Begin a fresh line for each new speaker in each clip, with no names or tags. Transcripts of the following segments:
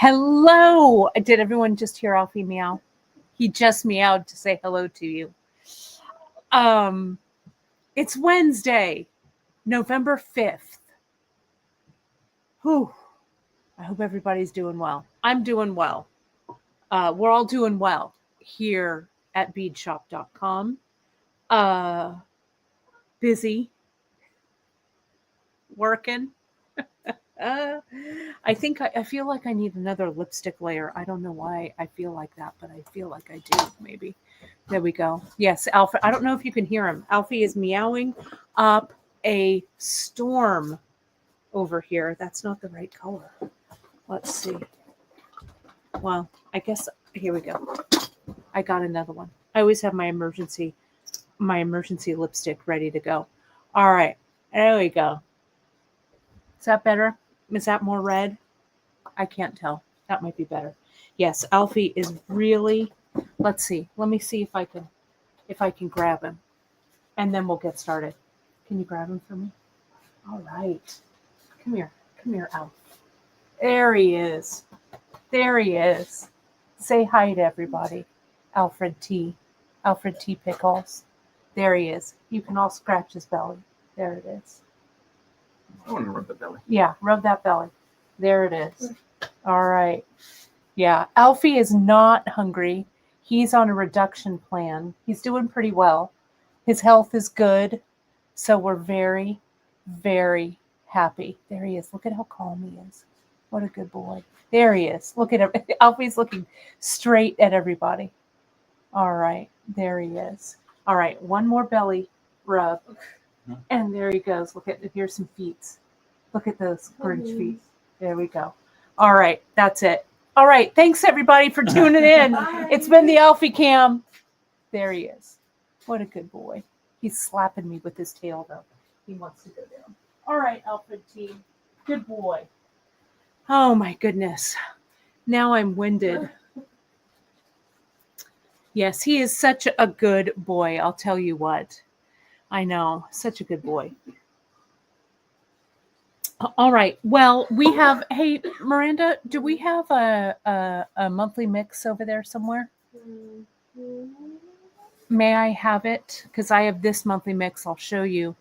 Hello. Did everyone just hear Alfie meow? He just meowed to say hello to you. Um, it's Wednesday, November 5th. Whew. I hope everybody's doing well. I'm doing well. We're all doing well here at beadshop.com. Busy, working. I think I feel like I need another lipstick layer. I don't know why I feel like that, but I feel like I do, maybe. There we go. Yes, Alfie. I don't know if you can hear him. Alfie is meowing up a storm over here. That's not the right color. Let's see. Well, I guess here we go. I got another one. I always have my emergency lipstick ready to go. All right. There we go. Is that better? Is that more red? I can't tell. That might be better. Yes, Alfie is really. Let's see. Let me see if I can grab him, and then we'll get started. Can you grab him for me? All right. Come here, Alf. There he is. There he is. Say hi to everybody. Alfred T. Pickles. There he is. You can all scratch his belly. There it is.
I want to rub the belly.
Yeah, rub that belly. There it is. All right. Yeah, Alfie is not hungry. He's on a reduction plan. He's doing pretty well. His health is good. So we're very, very happy. There he is. Look at how calm he is. What a good boy. There he is. Look at him. Alfie's looking straight at everybody. All right. There he is. All right. One more belly rub. And there he goes. Here's some feet. Look at those orange feet. There we go. All right. That's it. All right. Thanks, everybody, for tuning in. It's been the Alfie Cam. There he is. What a good boy. He's slapping me with his tail, though. He wants to go down. All right, Alfred T. Good boy. Oh, my goodness. Now I'm winded. Yes, he is such a good boy. I'll tell you what. I know. Such a good boy. All right. Well, we have. Hey, Miranda, do we have a monthly mix over there somewhere? May I have it? Because I have this monthly mix. I'll show you.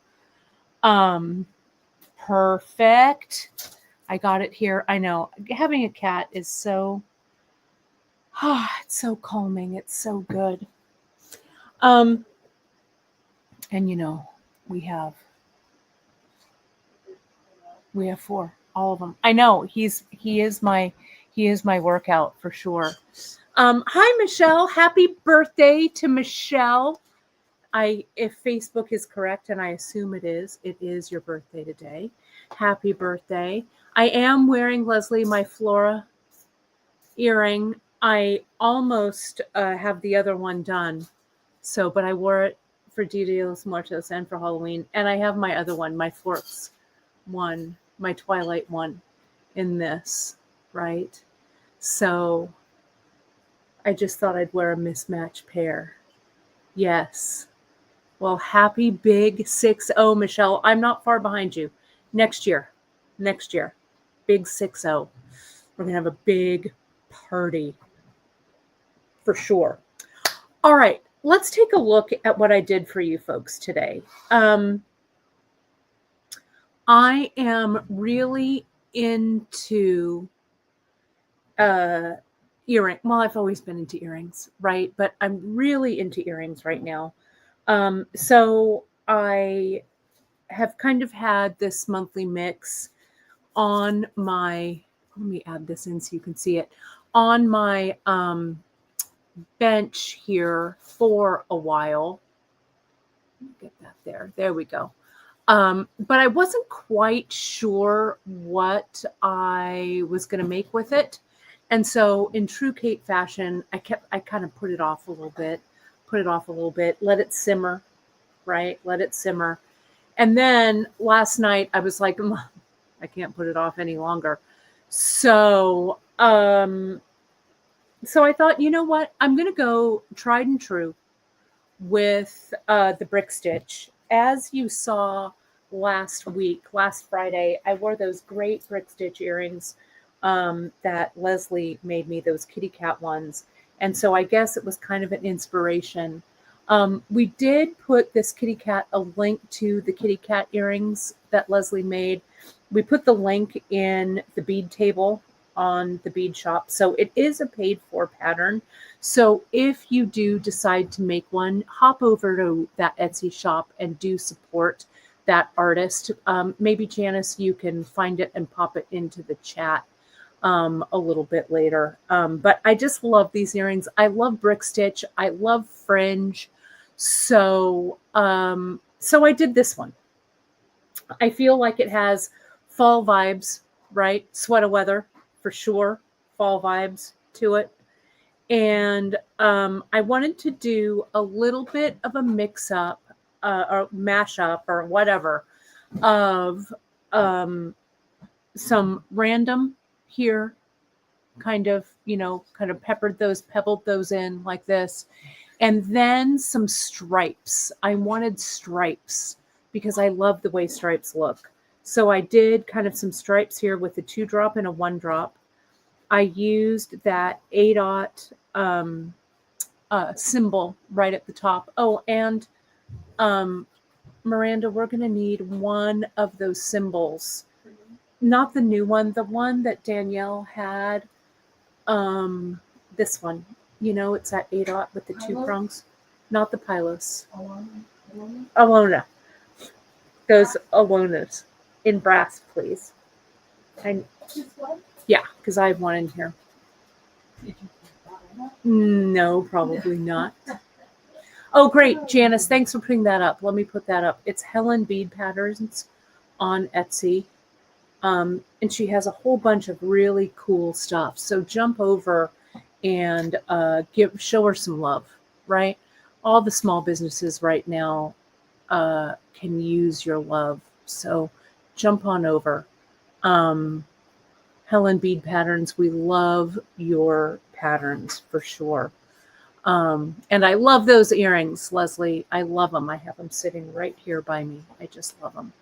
Perfect. I got it here. I know. Having a cat is so. It's so calming. It's so good. And we have 4, all of them. I know he is my workout for sure. Hi, Michelle. Happy birthday to Michelle. If Facebook is correct, and I assume it is your birthday today. Happy birthday. I am wearing, Leslie, my Flora earring. I almost have the other one done. But I wore it for Dia de los Muertos and for Halloween. And I have my other one, my Forks one, my Twilight one in this, right? So I just thought I'd wear a mismatched pair. Yes. Well, happy big 6-0, Michelle. I'm not far behind you. Next year. Big 6-0. We're going to have a big party for sure. All right. Let's take a look at what I did for you folks today. I am really into earring. Well, I've always been into earrings, right? But I'm really into earrings right now. So I have kind of had this monthly mix on my, let me add this in so you can see it, on my bench here for a while. Get that there. There we go. But I wasn't quite sure what I was going to make with it. And so in true Kate fashion, I kind of put it off a little bit, let it simmer, right? Let it simmer. And then last night I was like, I can't put it off any longer. So I thought, you know what? I'm going to go tried and true with the brick stitch. As you saw last Friday, I wore those great brick stitch earrings that Leslie made me, those kitty cat ones. And so I guess it was kind of an inspiration. We did put this kitty cat a link to the kitty cat earrings that Leslie made. We put the link in the bead table on the Beadshop. So it is a paid for pattern. So if you do decide to make one, hop over to that Etsy shop and do support that artist. Maybe Janice, you can find it and pop it into the chat a little bit later. But I just love these earrings. I love brick stitch. I love fringe. So I did this one. I feel like it has fall vibes, right? Sweater weather for sure. Fall vibes to it. And I wanted to do a little bit of a mix up or mash up or whatever of some random here, kind of peppered pebbled those in like this. And then some stripes. I wanted stripes because I love the way stripes look. So I did kind of some stripes here with a 2-drop and a 1-drop. I used that A-dot symbol right at the top. Oh, and Miranda, we're going to need one of those symbols. Not the new one, the one that Danielle had. This one. It's that A-dot with the 2 prongs. Not the Pylos. Alona. Those Alonas in brass, please. Yeah, because I have one in here. No, probably not. Oh, great, Janice. Thanks for putting that up. Let me put that up. It's Helen Bead Patterns on Etsy. And she has a whole bunch of really cool stuff. So jump over and show her some love, right? All the small businesses right now can use your love. So jump on over. Helen Bead Patterns, we love your patterns for sure. And I love those earrings, Leslie. I love them. I have them sitting right here by me. I just love them.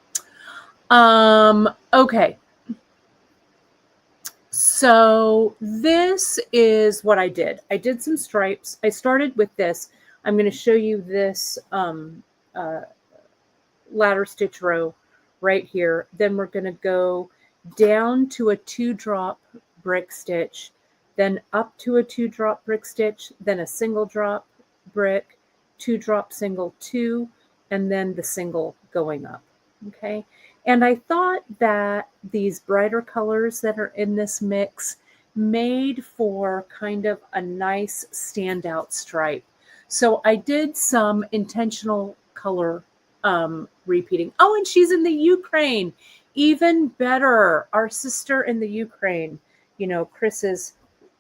Okay. So this is what I did. I did some stripes. I started with this. I'm going to show you this ladder stitch row right here. Then we're going to go down to a 2-drop brick stitch, then up to a 2-drop brick stitch, then a single drop brick, 2-drop single 2, and then the single going up. Okay. And I thought that these brighter colors that are in this mix made for kind of a nice standout stripe. So I did some intentional color repeating. Oh, and she's in the Ukraine. Even better. Our sister in the Ukraine. Chris's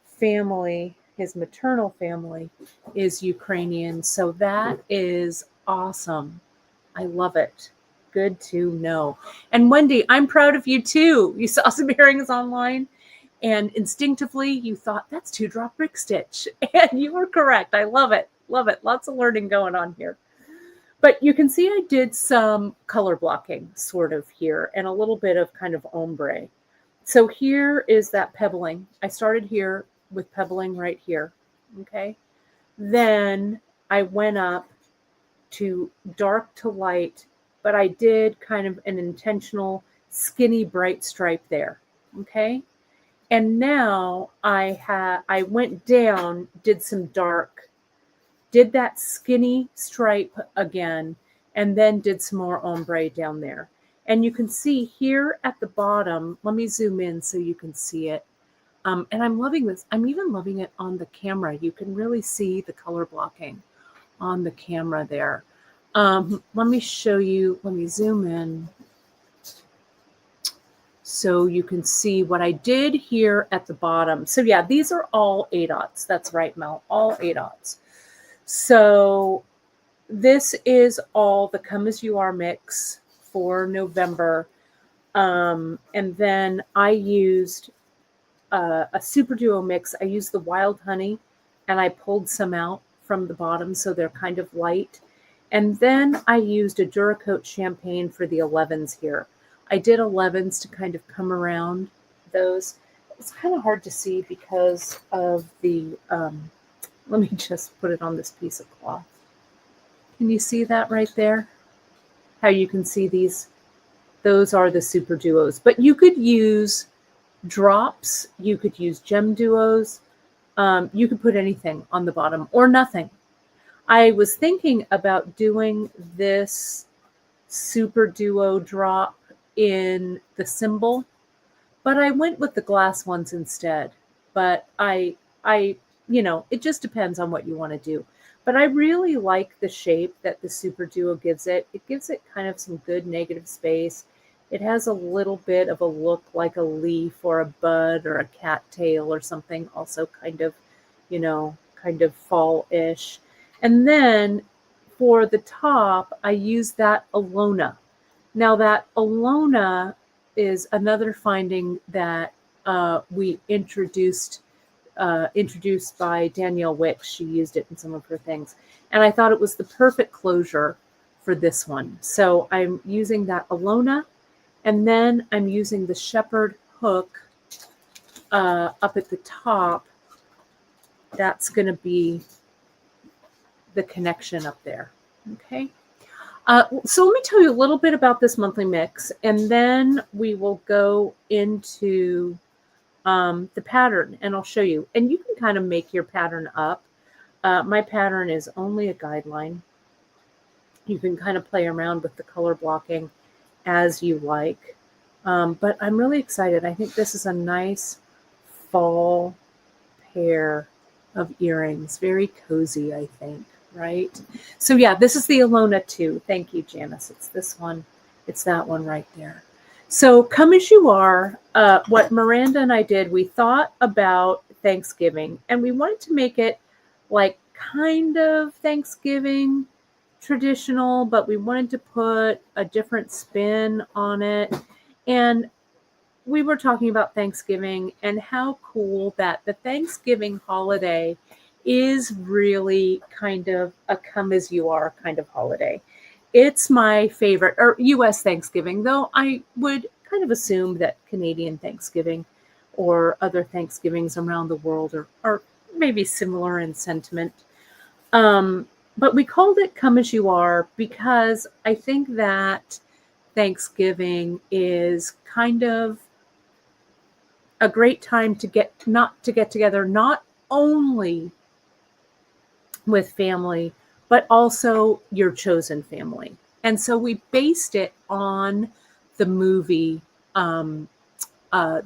family, his maternal family, is Ukrainian. So that is awesome. I love it. Good to know. And Wendy, I'm proud of you too. You saw some earrings online and instinctively you thought that's 2-drop brick stitch. And you were correct. I love it. Love it. Lots of learning going on here. But you can see I did some color blocking sort of here and a little bit of kind of ombre. So here is that pebbling. I started here with pebbling right here. Okay. Then I went up to dark to light, but I did kind of an intentional skinny bright stripe there. Okay. And now I went down, did some dark, did that skinny stripe again, and then did some more ombre down there. And you can see here at the bottom, let me zoom in so you can see it. And I'm loving this. I'm even loving it on the camera. You can really see the color blocking on the camera there. Let me show you, let me zoom in so you can see what I did here at the bottom. So yeah, these are all A-dots. That's right, Mel, all A-dots. So this is all the Come As You Are mix for November. And then I used a Super Duo mix. I used the Wild Honey and I pulled some out from the bottom so they're kind of light. And then I used a Duracoat Champagne for the 11s here. I did 11s to kind of come around those. it's kind of hard to see because of the, let me just put it on this piece of cloth. Can you see that right there? How you can see these, those are the super duos, but you could use drops, you could use gem duos, you could put anything on the bottom or nothing. I was thinking about doing this super duo drop in the symbol, but I went with the glass ones instead. But I, it just depends on what you want to do. But I really like the shape that the Super Duo gives it. It gives it kind of some good negative space. It has a little bit of a look like a leaf or a bud or a cattail or something, also kind of fall-ish. And then for the top, I use that Alona. Now that Alona is another finding that we introduced by Danielle Wicks. She used it in some of her things. And I thought it was the perfect closure for this one. So I'm using that Alona, and then I'm using the shepherd hook up at the top. That's going to be the connection up there. Okay. So let me tell you a little bit about this monthly mix, and then we will go into the pattern, and I'll show you. And you can kind of make your pattern up. My pattern is only a guideline. You can kind of play around with the color blocking as you like. But I'm really excited. I think this is a nice fall pair of earrings. Very cozy, I think, right? So yeah, this is the Alona 2. Thank you, Janice. It's this one. It's that one right there. So Come As You Are, what Miranda and I did, we thought about Thanksgiving, and we wanted to make it like kind of Thanksgiving traditional, but we wanted to put a different spin on it. And we were talking about Thanksgiving and how cool that the Thanksgiving holiday is really kind of a come as you are kind of holiday. It's my favorite, or US Thanksgiving, though I would kind of assume that Canadian Thanksgiving or other Thanksgivings around the world are maybe similar in sentiment. But we called it Come As You Are because I think that Thanksgiving is kind of a great time to get together, not only with family, but also your chosen family. And so we based it on the movie, The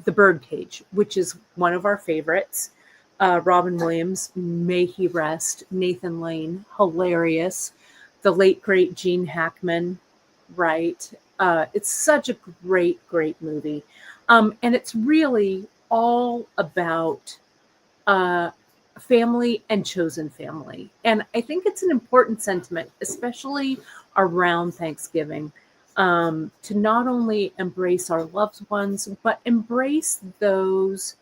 Birdcage, which is one of our favorites. Robin Williams, may he rest. Nathan Lane, hilarious. The late, great Gene Hackman, right? It's such a great, great movie. And it's really all about family and chosen family. And I think it's an important sentiment, especially around Thanksgiving, to not only embrace our loved ones, but embrace those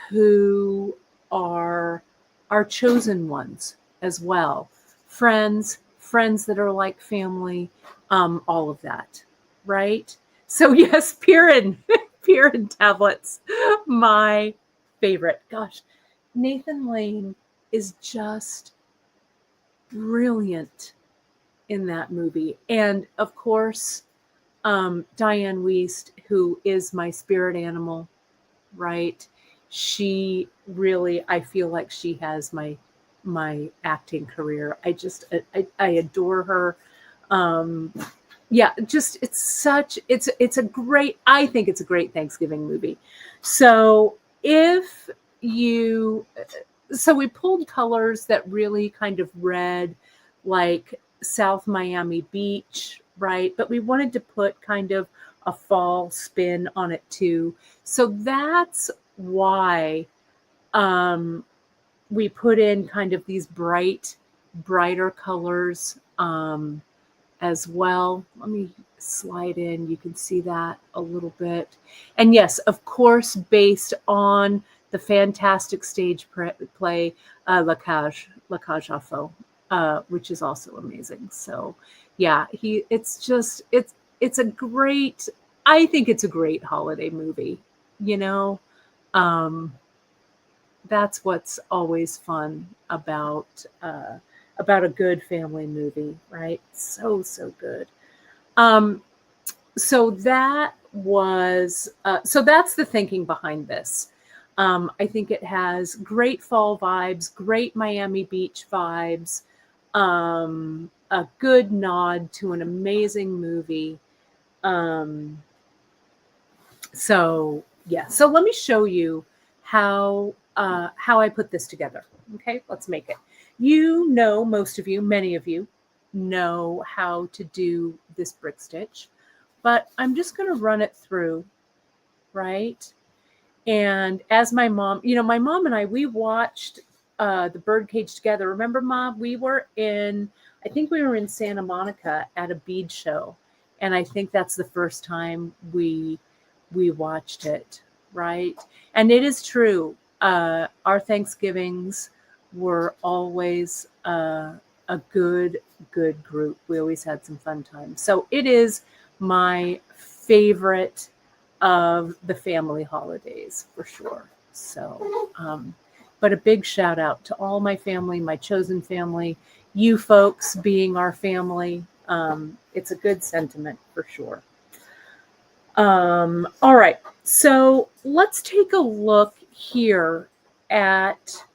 who are our chosen ones as well. Friends that are like family, all of that, right? So yes, Pirin tablets, my favorite. Gosh, Nathan Lane is just brilliant in that movie. And of course, Diane Wiest, who is my spirit animal, right? She really, I feel like she has my acting career. I adore her. Yeah, just it's a great, I think it's a great Thanksgiving movie. So so we pulled colors that really kind of read like South Miami Beach, right? But we wanted to put kind of a fall spin on it too. So that's why we put in kind of these brighter colors as well. Let me slide in. You can see that a little bit. And yes, of course, based on the fantastic stage play, La Cage aux Folles, which is also amazing. So yeah, it's a great, I think it's a great holiday movie, you know? That's what's always fun about a good family movie, right? So so good. Um, so that was so that's the thinking behind this. I think it has great fall vibes, great Miami Beach vibes, a good nod to an amazing movie. Um, so yeah, so let me show you how I put this together. Okay, let's make it. You know, most of you, many of you, know how to do this brick stitch, but I'm just going to run it through, right? And as my mom, my mom and I, we watched the Birdcage together. Remember, Mom? I think we were in Santa Monica at a bead show, and I think that's the first time we watched it, right? And it is true. Our Thanksgivings were always a good group. We always had some fun times. So it is my favorite of the family holidays for sure. So, but a big shout out to all my family, my chosen family, you folks being our family. It's a good sentiment for sure. All right, so let's take a look here at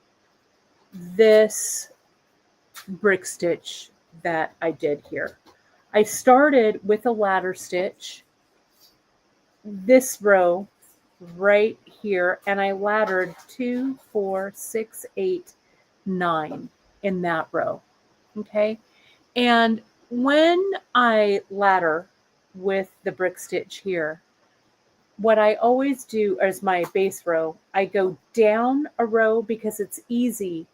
this brick stitch that I did here. I started with a ladder stitch, this row right here, and I laddered 2, 4, 6, 8, 9 in that row. Okay. And when I ladder with the brick stitch here, what I always do as my base row, I go down a row because it's easy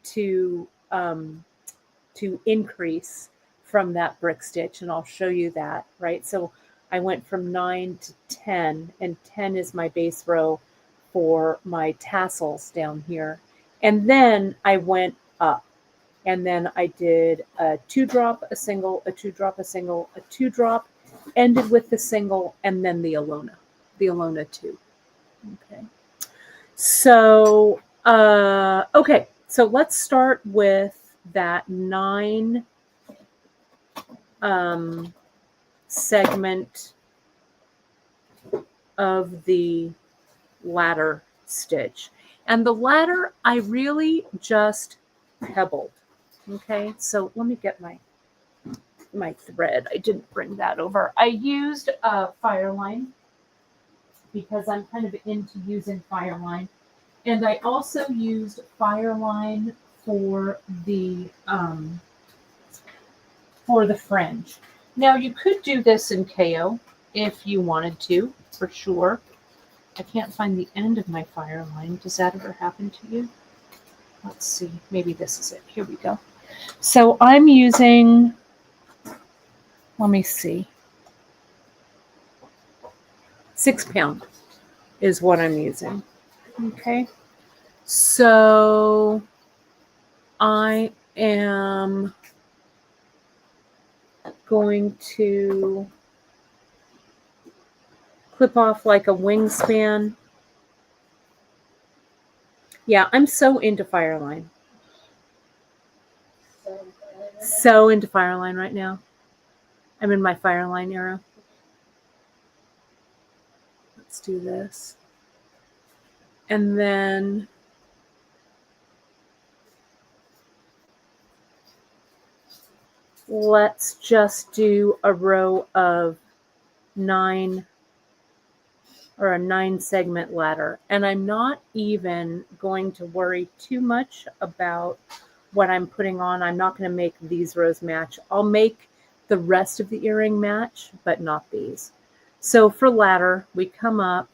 to increase from that brick stitch, and I'll show you that, right? So I went from 9 to 10, and 10 is my base row for my tassels down here. And then I went up, and then I did a 2-drop, a single, a 2-drop, a single, a 2-drop, ended with the single, and then the Alona 2. Okay. So, okay, so let's start with that 9 segment of the ladder stitch. And the ladder, I really just pebbled. Okay, so let me get my thread. I didn't bring that over. I used a Fireline because I'm kind of into using Fireline. And I also used Fireline for the fringe. Now you could do this in KO if you wanted to, for sure. I can't find the end of my Fireline. Does that ever happen to you? Let's see. Maybe this is it. Here we go. So I'm using, let me see, 6 pound is what I'm using. Okay. So I am going to clip off like a wingspan. Yeah, I'm so into Fireline. So into Fireline right now. I'm in my Fireline era. Let's do this. And then let's just do a row of 9 or a 9 segment ladder. And I'm not even going to worry too much about what I'm putting on. I'm not going to make these rows match. I'll make the rest of the earring match, but not these. So for ladder, we come up.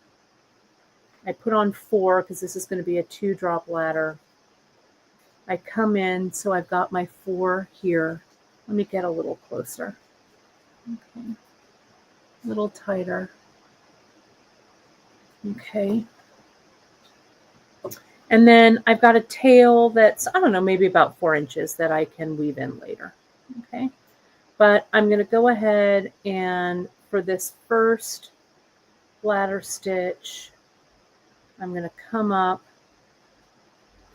I put on 4 because this is going to be a 2-drop ladder. I come in, so I've got my 4 here. Let me get a little closer. Okay. A little tighter. Okay. And then I've got a tail that's, I don't know, maybe about 4 inches that I can weave in later. Okay. But I'm going to go ahead and for this first ladder stitch, I'm going to come up,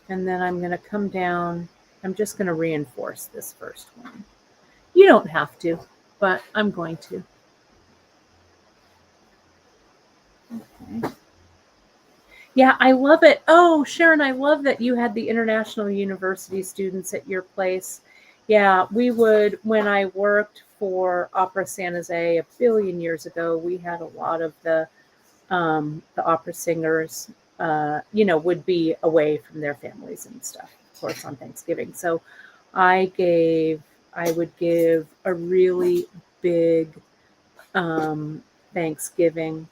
and then I'm going to come down. I'm just going to reinforce this first one. You don't have to, but I'm going to. Okay. Yeah, I love it. Oh, Sharon, I love that you had the international university students at your place. Yeah, we would, when I worked for Opera San Jose a billion years ago, we had a lot of the opera singers, would be away from their families and stuff, of course, on Thanksgiving. So I would give a really big Thanksgiving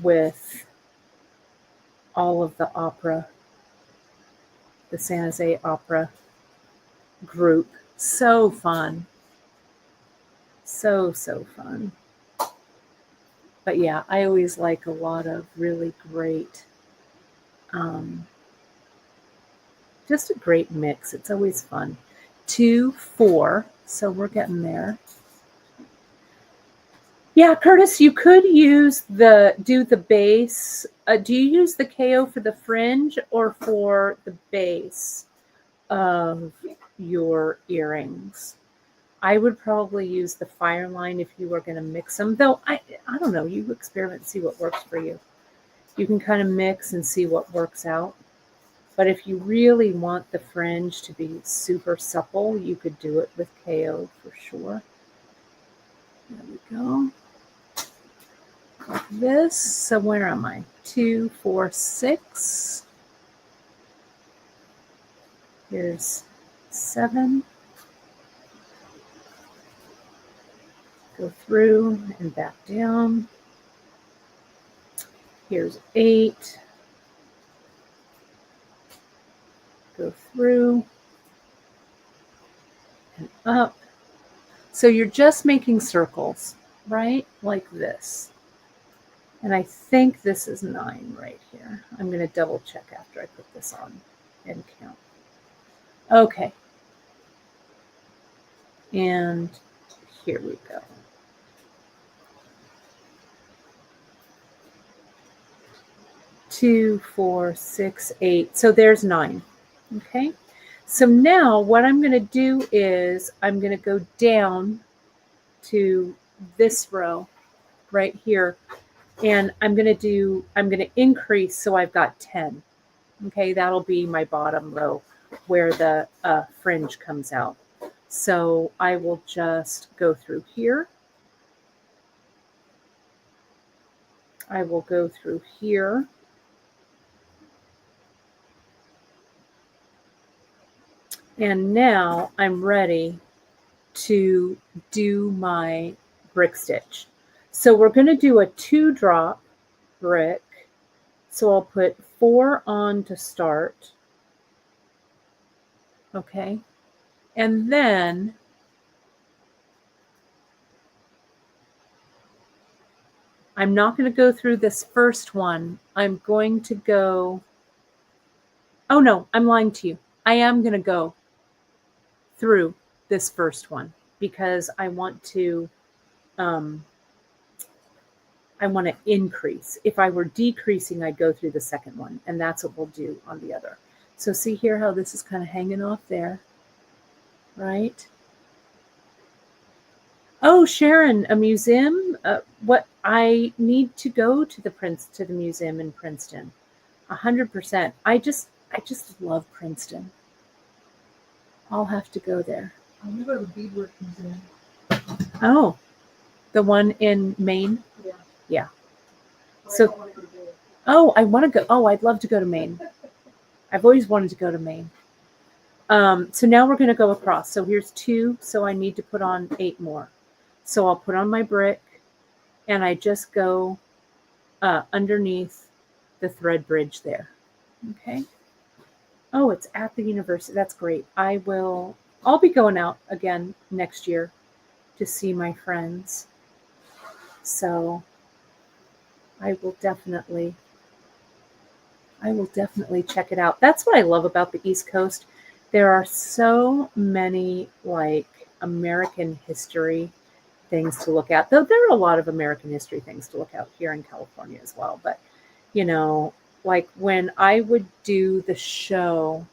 with all of the opera, the San Jose Opera group. So fun. So fun. But yeah, I always like a lot of really great, just a great mix. It's always fun. 2, 4. So we're getting there. Yeah, Curtis, you could do the base. Do you use the KO for the fringe or for the base of your earrings? I would probably use the fire line if you were going to mix them. Though, I don't know. You experiment and see what works for you. You can kind of mix and see what works out. But if you really want the fringe to be super supple, you could do it with KO for sure. There we go. Like this. So where am I? 2, 4, 6. Here's 7. Go through and back down. Here's 8. Go through and up. So you're just making circles, right? Like this. And I think this is 9 right here. I'm going to double check after I put this on and count. Okay. And here we go. Two, 4, 6, 8. So there's 9. Okay. So now what I'm going to do is I'm going to go down to this row right here. And I'm going to increase so I've got 10. Okay. That'll be my bottom row where the fringe comes out. So I will just go through here. I will go through here. And now I'm ready to do my brick stitch. So we're going to do a 2-drop brick. So I'll put 4 on to start. Okay. And then I'm not going to go through this first one. I'm going to go. Oh no, I'm lying to you. I am going to go through this first one because I want to increase. If I were decreasing, I'd go through the second one, and that's what we'll do on the other. So see here how this is kind of hanging off there, right? Oh, Sharon, a museum? What I need to go to the museum in Princeton, 100%. I just love Princeton. I'll have to go there.
I'm going to go to the Beadwork Museum.
Oh, the one in Maine?
Yeah.
Yeah.
But
So-
I don't want to go to Maine.
Oh, I want to go. Oh, I'd love to go to Maine. I've always wanted to go to Maine. So now we're going to go across. So here's 2. So I need to put on 8 more. So I'll put on my brick and I just go underneath the thread bridge there. Okay. Oh, it's at the university. That's great. I'll be going out again next year to see my friends. So I will definitely check it out. That's what I love about the East Coast. There are so many like American history things to look at. Though there are a lot of American history things to look at here in California as well. But, you know, like when I would do the show,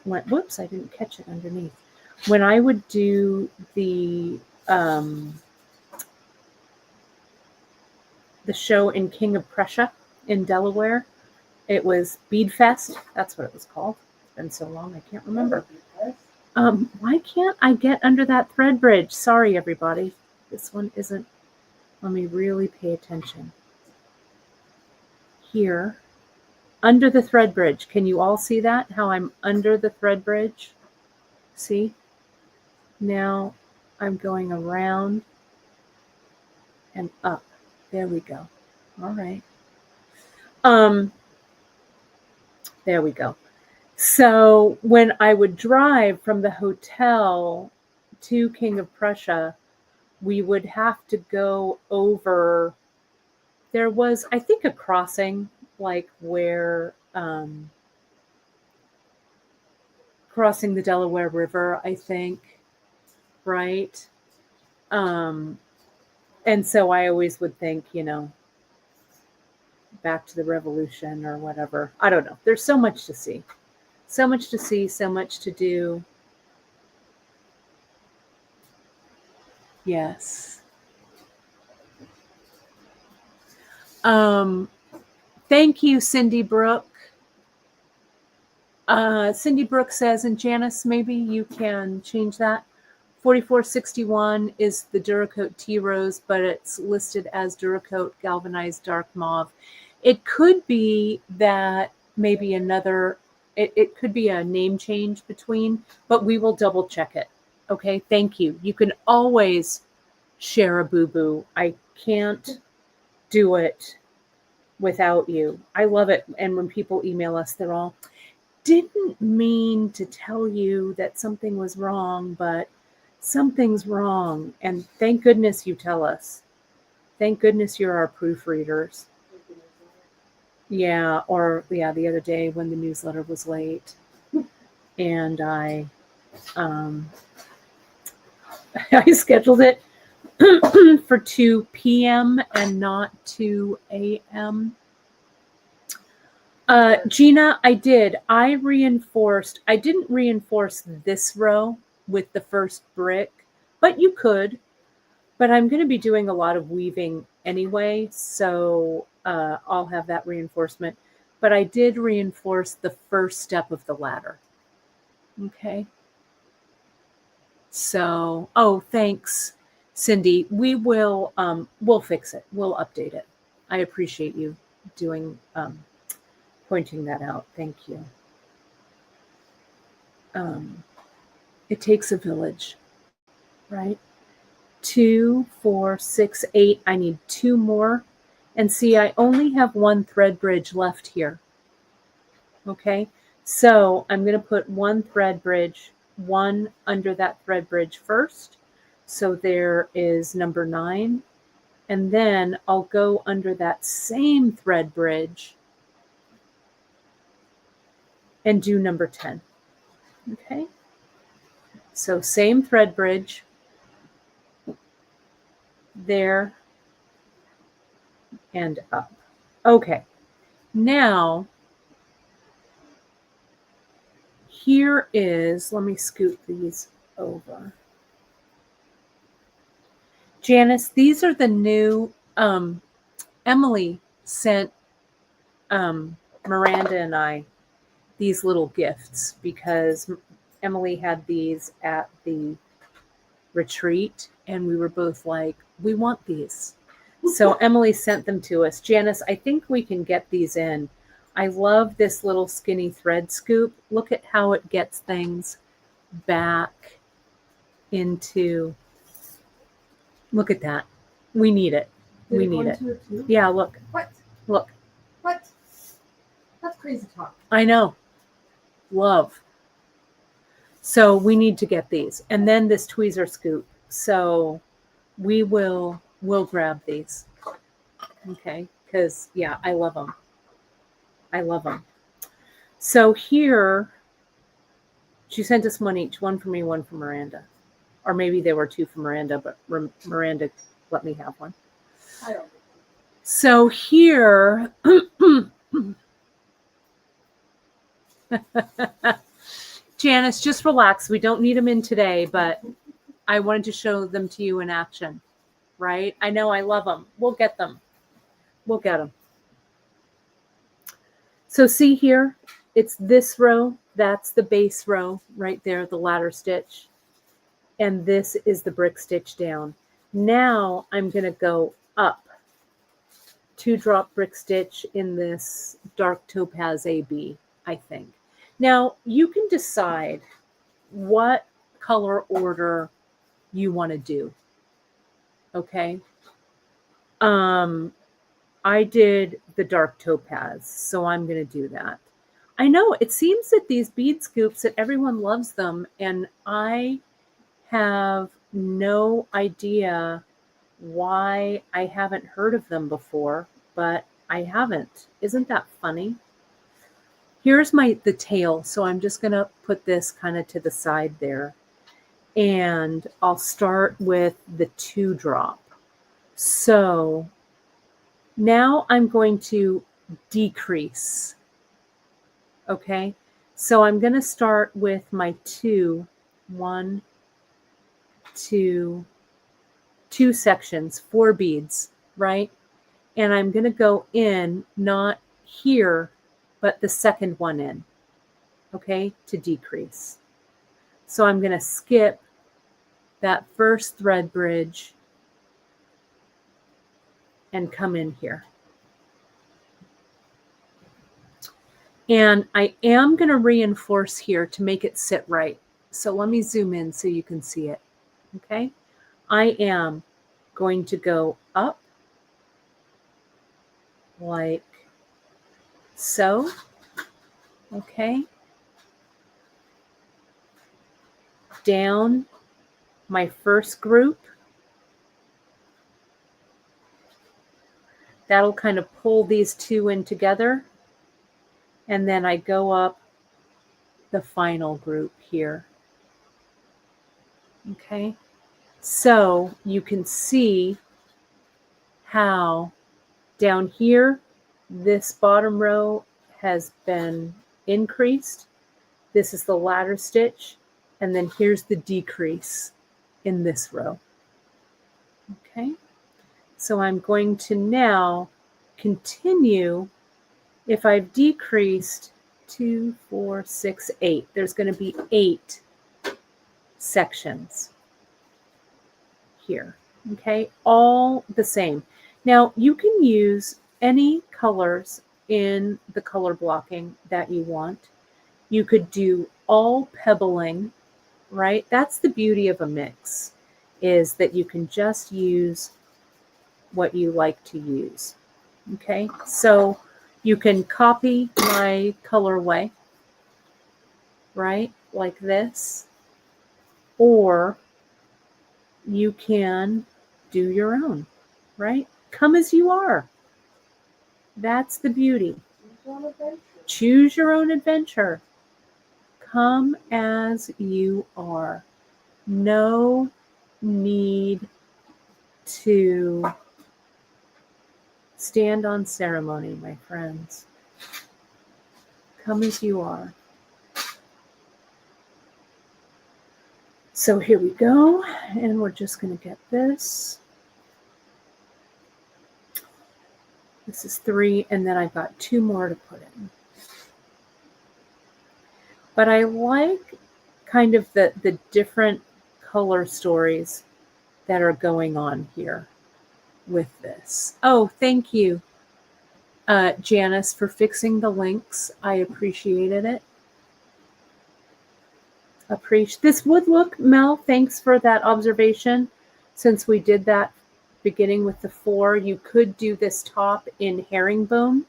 whoops, I didn't catch it underneath. When I would do the show in King of Prussia in Delaware, it was Bead Fest. That's what it was called. It's been so long, I can't remember. Why can't I get under that thread bridge? Sorry, everybody. This one isn't. Let me really pay attention. Here, under the thread bridge. Can you all see that? How I'm under the thread bridge? See? Now I'm going around and up. There we go. All right. There we go. So when I would drive from the hotel to King of Prussia, we would have to go over. There was, I think, a crossing, like where crossing the Delaware River, I think, right? And so I always would think, you know, back to the Revolution or whatever. I don't know. There's so much to see. So much to see, so much to do. Yes. Thank you, Cindy Brooke. Cindy Brooke says, and Janice, maybe you can change that. 4461 is the Duracoat Tea Rose, but it's listed as Duracoat Galvanized Dark Mauve. It could be that maybe another, it could be a name change between, but we will double check it. Okay, thank you. You can always share a boo-boo. I can't do it without you. I love it. And when people email us, they're all, didn't mean to tell you that something was wrong, but something's wrong. And thank goodness you tell us. Thank goodness you're our proofreaders. Yeah, or the other day when the newsletter was late and I scheduled it for 2 p.m. and not 2 a.m. Gina, I did. I didn't reinforce this row with the first brick, but you could. But I'm going to be doing a lot of weaving anyway, so I'll have that reinforcement. But I did reinforce the first step of the ladder. Okay. So, oh, thanks, Cindy. We'll fix it. We'll update it. I appreciate you doing pointing that out. Thank you. It takes a village, right? 2, 4, 6, 8. I need 2 more. And see, I only have 1 thread bridge left here. Okay, so I'm going to put 1 thread bridge, 1 under that thread bridge first. So there is number 9. And then I'll go under that same thread bridge and do number 10. Okay, so same thread bridge there and up. Okay, now here is, let me scoot these over. Janice, these are the new, Emily sent Miranda and I these little gifts because Emily had these at the retreat and we were both like, we want these. So Emily sent them to us. Janice, I think we can get these in. I love this little skinny thread scoop. Look at how it gets things back into, look at that. We need it. We need it. Yeah, look.
What?
Look.
What? That's crazy talk.
I know. Love. So we need to get these. And then this tweezer scoop. So we'll grab these. Okay. Because, yeah, I love them. I love them. So here, she sent us 1 each. 1 for me, 1 for Miranda. Or maybe they were 2 for Miranda, but Miranda let me have one.
I don't.
So here, Janice, just relax. We don't need them in today, but I wanted to show them to you in action, right? I know I love them. We'll get them. We'll get them. So see here, it's this row. That's the base row right there, the ladder stitch. And this is the brick stitch down. Now I'm going to go up 2-drop brick stitch in this dark topaz AB, I think. Now you can decide what color order you want to do. Okay. I did the dark topaz, so I'm going to do that. I know it seems that these bead scoops that everyone loves them, and I have no idea why I haven't heard of them before, but I haven't. Isn't that funny? Here's the tail, so I'm just going to put this kind of to the side there. And I'll start with the 2-drop. So now I'm going to decrease. Okay, so I'm going to start with my 1, 2 sections, 4 beads, right? And I'm going to go in, not here, but the second one in, okay, to decrease. So I'm going to skip that first thread bridge and come in here. And I am going to reinforce here to make it sit right. So let me zoom in so you can see it. Okay. I am going to go up like so. Okay. Down my first group. That'll kind of pull these 2 in together. And then I go up the final group here. Okay, so you can see how down here, this bottom row has been increased. This is the ladder stitch, and then here's the decrease in this row. Okay, so I'm going to now continue. If I've decreased 2, 4, 6, 8, there's going to be 8 sections here. Okay, all the same. Now you can use any colors in the color blocking that you want. You could do all pebbling, right? That's the beauty of a mix, is that you can just use what you like to use. Okay, so you can copy my colorway, right, like this, or you can do your own, right? Come as you are. That's the beauty. Choose your own adventure. Come as you are. No need to stand on ceremony, my friends. Come as you are. So here we go, and we're just going to get this. This is 3, and then I've got 2 more to put in. But I like kind of the different color stories that are going on here with this. Oh, thank you, Janice, for fixing the links. I appreciated it. This would look, Mel, thanks for that observation. Since we did that beginning with the 4, you could do this top in herringbone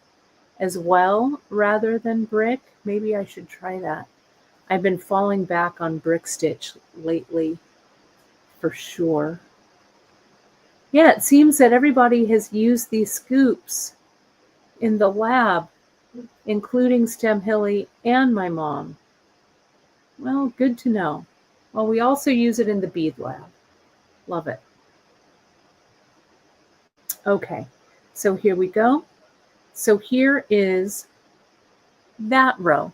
as well rather than brick. Maybe I should try that. I've been falling back on brick stitch lately for sure. Yeah, it seems that everybody has used these scoops in the lab, including Stem Hilly and my mom. Well, good to know. Well, we also use it in the bead lab. Love it. Okay, so here we go. So here is that row.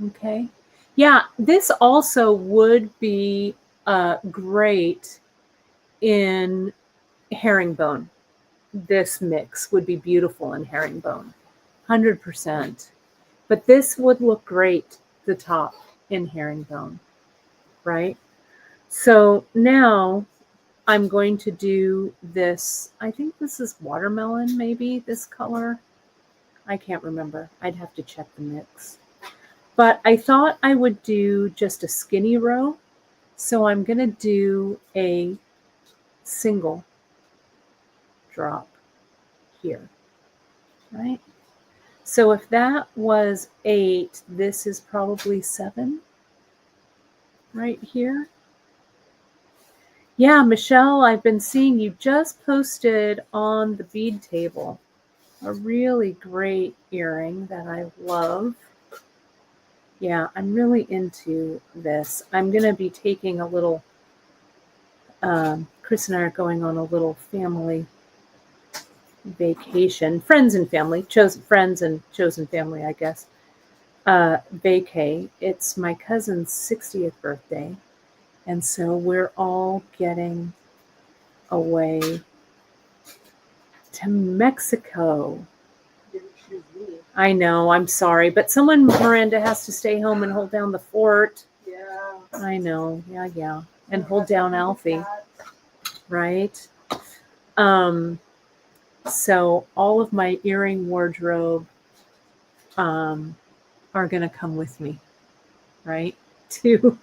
Okay. Yeah, this also would be great in herringbone. This mix would be beautiful in herringbone, 100%. But this would look great, the top in herringbone, right? So now I'm going to do this. I think this is watermelon, maybe this color. I can't remember. I'd have to check the mix. But I thought I would do just a skinny row. So I'm going to do a single drop here, right? So if that was 8, this is probably 7 right here. Yeah, Michelle, I've been seeing you just posted on the bead table a really great earring that I love. Yeah, I'm really into this. I'm going to be taking a little, Chris and I are going on a little family vacation, friends and family, chosen friends and chosen family, I guess. Vacay. It's my cousin's 60th birthday. And so we're all getting away to Mexico.
Didn't choose me.
I know, I'm sorry, but someone, Miranda, has to stay home and hold down the fort.
Yeah.
I know, yeah. And hold down Alfie, right? So all of my earring wardrobe are going to come with me, right? To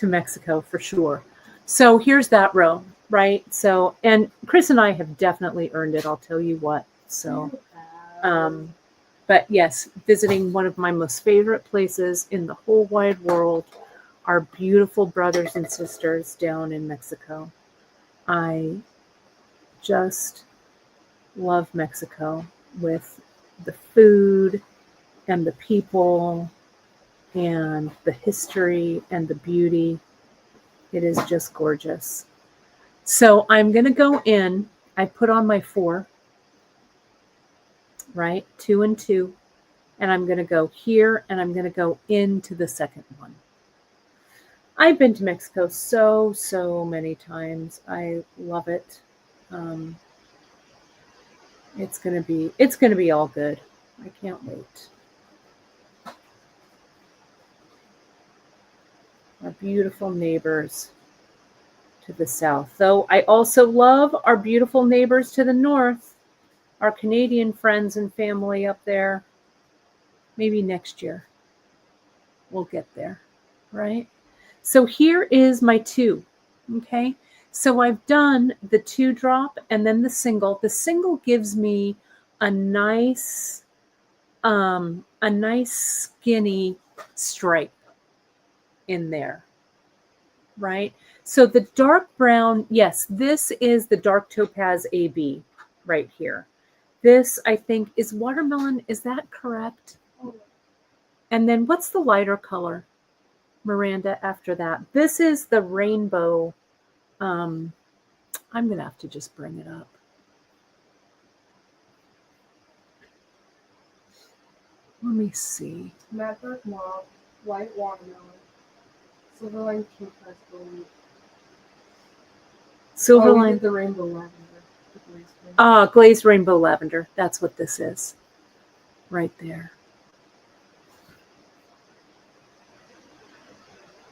Mexico for sure. So here's that row, right? So, and Chris and I have definitely earned it, I'll tell you what. So, but yes, visiting one of my most favorite places in the whole wide world, our beautiful brothers and sisters down in Mexico. I just love Mexico with the food and the people and the history and the beauty. It is just gorgeous. So I'm going to go in. I put on my 4, right? 2 and 2. And I'm going to go here and I'm going to go into the second one. I've been to Mexico so many times. I love it. It's going to be all good. I can't wait. Our beautiful neighbors to the south. Though I also love our beautiful neighbors to the north, our Canadian friends and family up there. Maybe next year we'll get there, right? So here is my 2, okay? So I've done the 2 drop and then the single. The single gives me a nice skinny stripe in there, right? So the dark brown, yes, this is the dark topaz AB right here. This, I think, is watermelon. Is that correct?
Oh.
And then what's the lighter color, Miranda, after that? This is the rainbow. I'm going to have to just bring it up. Let me see.
Matte dark mauve, white watermelon, silver line topaz gold.
Silver
we
line.
did the rainbow lavender. The glazed rainbow.
Glazed rainbow lavender. That's what this is. Right there.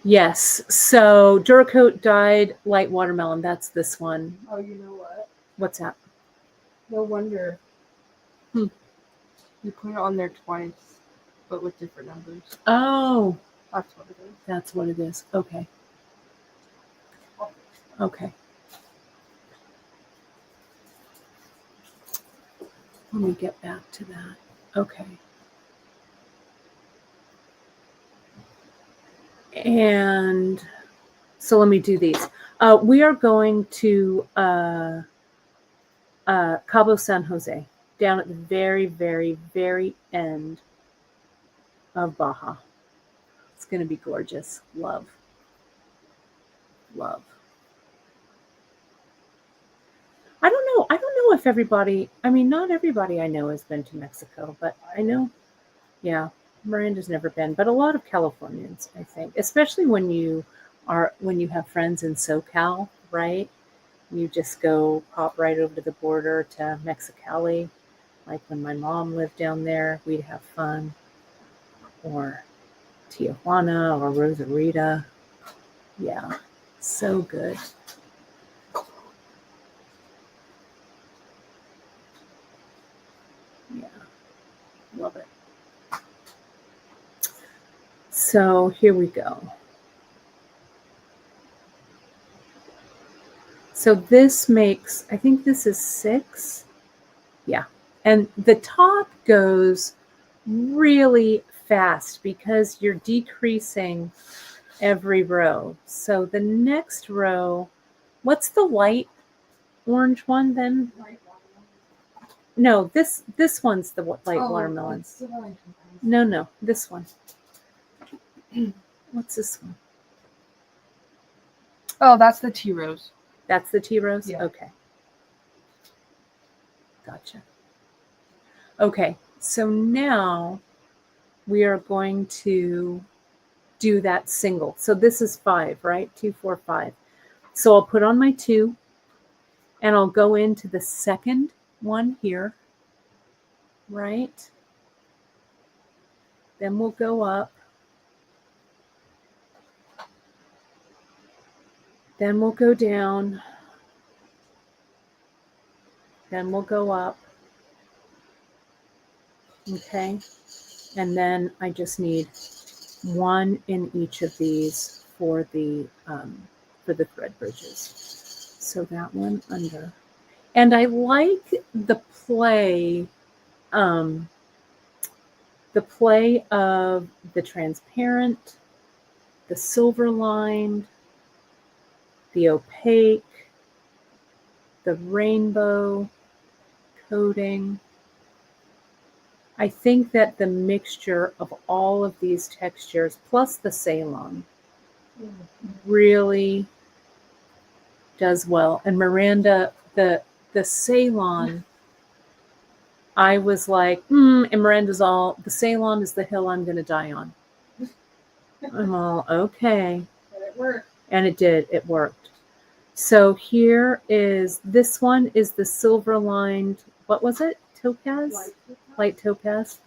Yes. So Duracoat dyed light watermelon. That's this one.
Oh, you know what?
What's that?
No wonder. You put it on there twice, but with different numbers.
Oh,
That's what it is.
that's what it is. Okay. Okay. Let me get back to that. Okay. And so let me do these. We are going to Cabo San Jose, down at the very end of Baja. It's going to be gorgeous. Love. love. I don't know. I don't know if everybody, I mean, not everybody I know has been to Mexico, but I know, yeah, Miranda's never been, but a lot of Californians, I think, especially when you have friends in SoCal, right? You just go pop right over to the border to Mexicali. Like when my mom lived down there, we'd have fun. Or Tijuana or Rosarita. Yeah, so good. Yeah, love it. So here we go. So this makes, I think this is 6. Yeah. And the top goes really fast because you're decreasing every row. So the next row, what's the light orange one then? No, this one's the light watermelon. No, this one. What's this one?
Oh, that's the tea rose.
That's the tea rose?
Yeah.
Okay. Gotcha. Okay, so now we are going to do that single. So this is 5, right? 2, 4, 5. So I'll put on my 2 and I'll go into the second one here, right? Then we'll go up. Then we'll go down. Then we'll go up. Okay. And then I just need 1 in each of these for the thread bridges. So that one under. And I like the play of the transparent, the silver lined, the opaque, the rainbow coating. I think that the mixture of all of these textures plus the Ceylon really does well. And Miranda, the Ceylon, I was like, and Miranda's all, the Ceylon is the hill I'm going to die on. I'm all, okay.
But it worked.
And it did. It worked. So here is, this one is the silver lined, what was it? Topaz? Light topaz.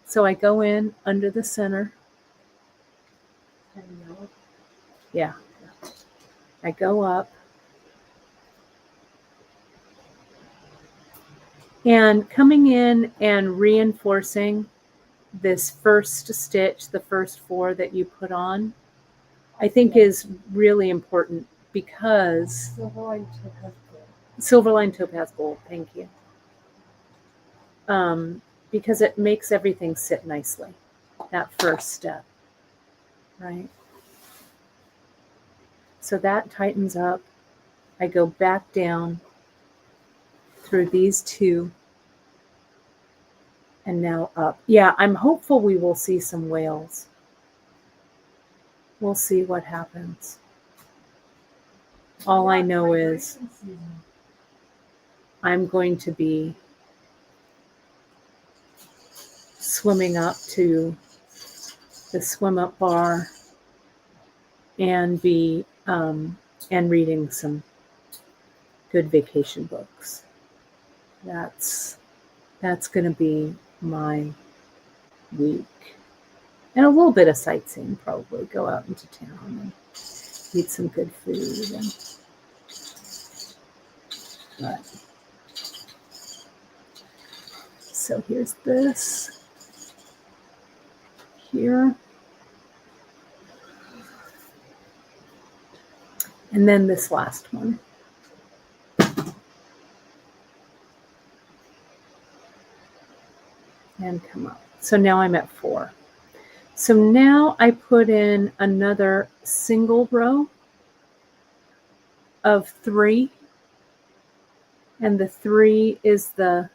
So I go in under the center. Yeah. I go up. And coming in and reinforcing this first stitch, the first 4 that you put on, I think is really important because Silverline Topaz Gold, thank you. Because it makes everything sit nicely, that first step, right? So that tightens up. I go back down through these 2 and now up. Yeah, I'm hopeful we will see some whales. We'll see what happens. All I know is I'm going to be swimming up to the swim up bar and be and reading some good vacation books. That's going to be my week. And a little bit of sightseeing, probably go out into town and eat some good food. But so here's this here. And then this last one. And come up. So now I'm at 4. So now I put in another single row of 3. And the 3 is the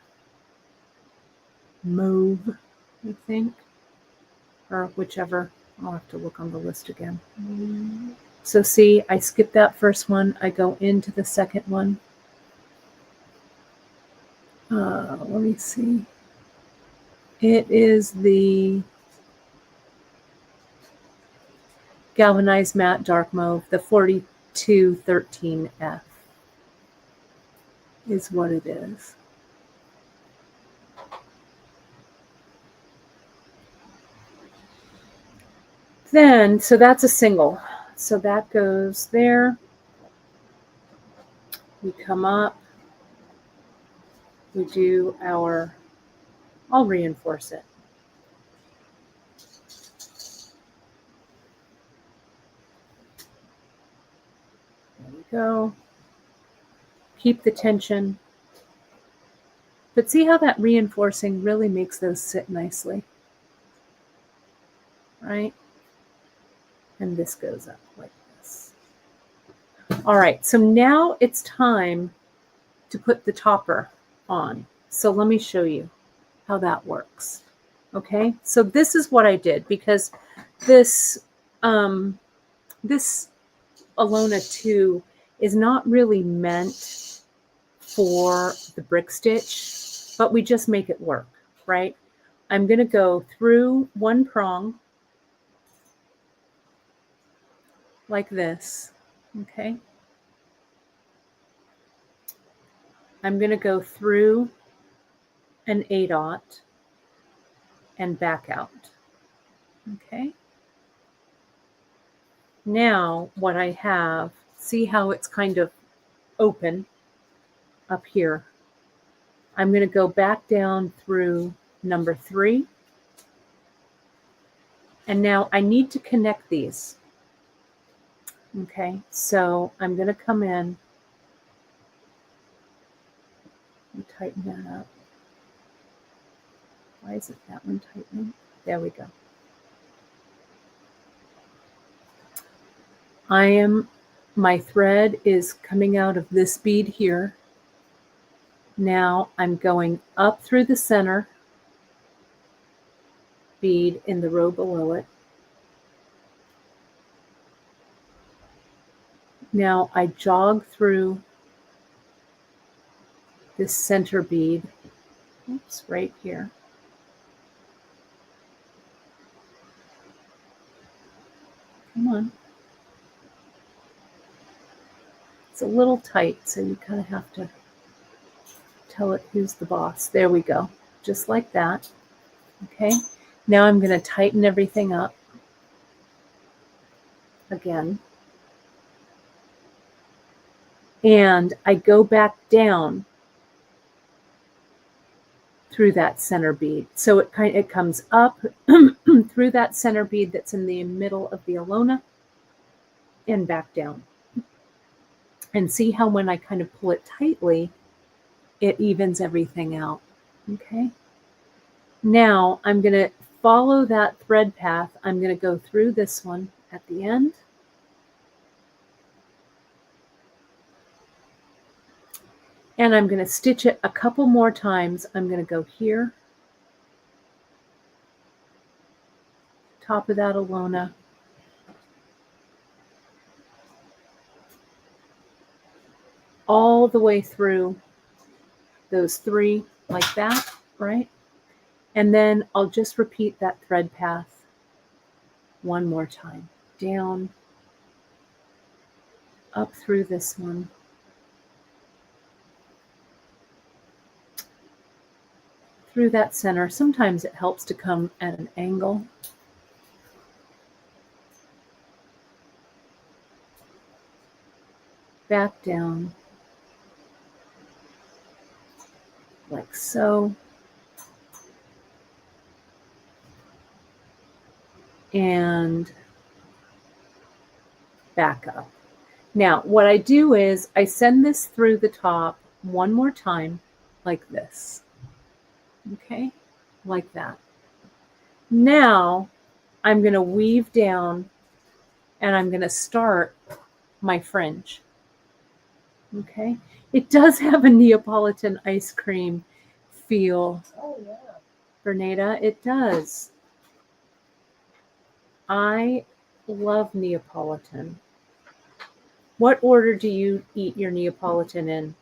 mauve, I think, or whichever. I'll have to look on the list again. So see, I skip that first one. I go into the second one. Let me see. It is the galvanized matte dark mauve, the 4213F is what it is. Then, so that's a single. So that goes there. We come up. We do our, I'll reinforce it. There we go. Keep the tension. But see how that reinforcing really makes those sit nicely, right? And this goes up like this. All right, so now it's time to put the topper on. So let me show you how that works. Okay, so this is what I did because this this Alona 2 is not really meant for the brick stitch, but we just make it work, right? I'm going to go through one prong like this, okay? I'm going to go through an 8/0 and back out, okay? Now what I have, see how it's kind of open up here. I'm going to go back down through number 3. And now I need to connect these. Okay, so I'm going to come in and tighten that up. Why isn't that one tightening? There we go. My thread is coming out of this bead here. Now I'm going up through the center bead in the row below it. Now I jog through this center bead, oops, right here. Come on. It's a little tight, so you kind of have to tell it who's the boss. There we go, just like that. Okay, now I'm going to tighten everything up again. And I go back down through that center bead. So it comes up through that center bead that's in the middle of the Alona and back down. And see how when I kind of pull it tightly, it evens everything out. Okay. Now I'm going to follow that thread path. I'm going to go through this one at the end. And I'm going to stitch it a couple more times. I'm going to go here, top of that Alona, all the way through those 3 like that, right? And then I'll just repeat that thread path one more time. Down, up through this one. Through that center. Sometimes it helps to come at an angle. Back down. Like so. And back up. Now, what I do is I send this through the top one more time like this. Okay, like that. Now I'm going to weave down and I'm going to start my fringe. Okay, it does have a Neapolitan ice cream feel.
Oh, yeah.
Bernada, it does. I love Neapolitan. What order do you eat your Neapolitan in,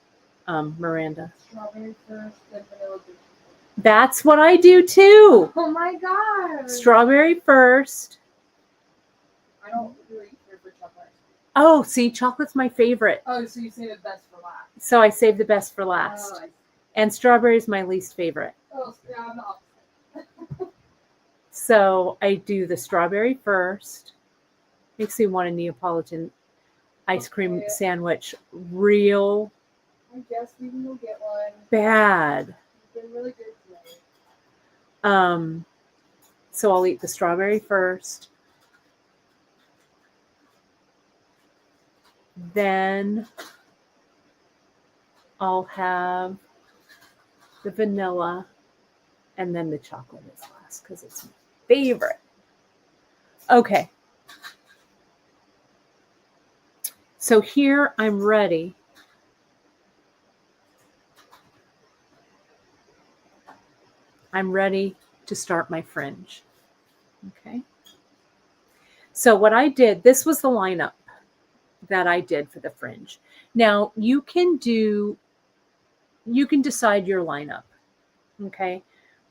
Miranda?
Strawberry first, then vanilla bean.
That's what I do too.
Oh my god!
Strawberry first.
I don't really care for chocolate.
Oh, see, chocolate's my favorite.
Oh, so you say the best for last.
So I save the best for last.
Oh,
And strawberry is my least favorite.
yeah, I'm the opposite.
So I do the strawberry first. Makes me want a Neapolitan ice cream
Okay.
sandwich real
I guess we can go get one.
bad.
You've been really good today.
So I'll eat the strawberry first. Then I'll have the vanilla, and then the chocolate is last because it's my favorite. Okay. So here I'm ready. I'm ready to start my fringe. Okay. So what I did, this was the lineup that I did for the fringe. Now you can decide your lineup. Okay.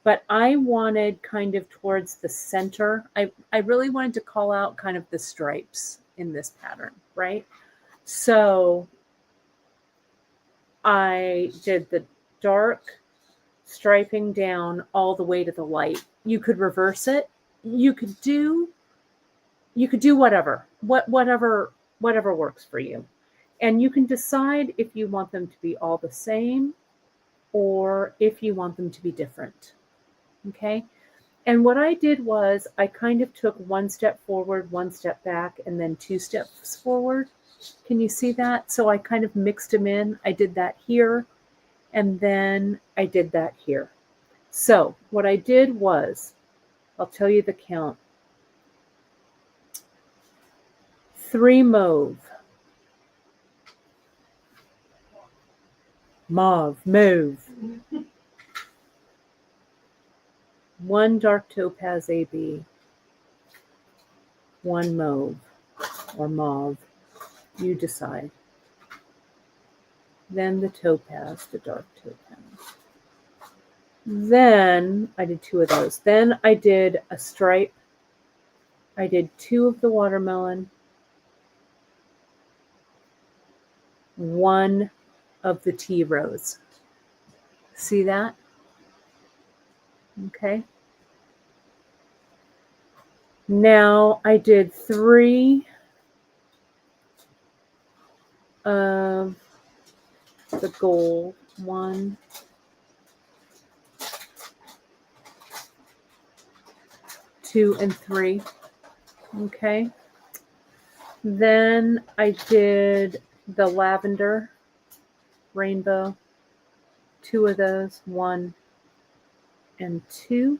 But I wanted kind of towards the center. I really wanted to call out kind of the stripes in this pattern, right? So I did the dark striping down all the way to the light. You could reverse it. You could do whatever works for you. And you can decide if you want them to be all the same or if you want them to be different. Okay. And what I did was I kind of took one step forward, one step back, and then two steps forward. Can you see that? So I kind of mixed them in. I did that here, and then I did that here. So what I did was, I'll tell you the count. 3 mauve. Mauve. 1 dark topaz AB. 1 mauve or mauve. You decide. Then the topaz, the dark topaz. Then I did 2 of those. Then I did a stripe. I did 2 of the watermelon. 1 of the tea rose. See that? Okay. Now I did 3 of the gold. 1, 2, and 3. Okay. Then I did the lavender rainbow. 2 of those. 1 and 2.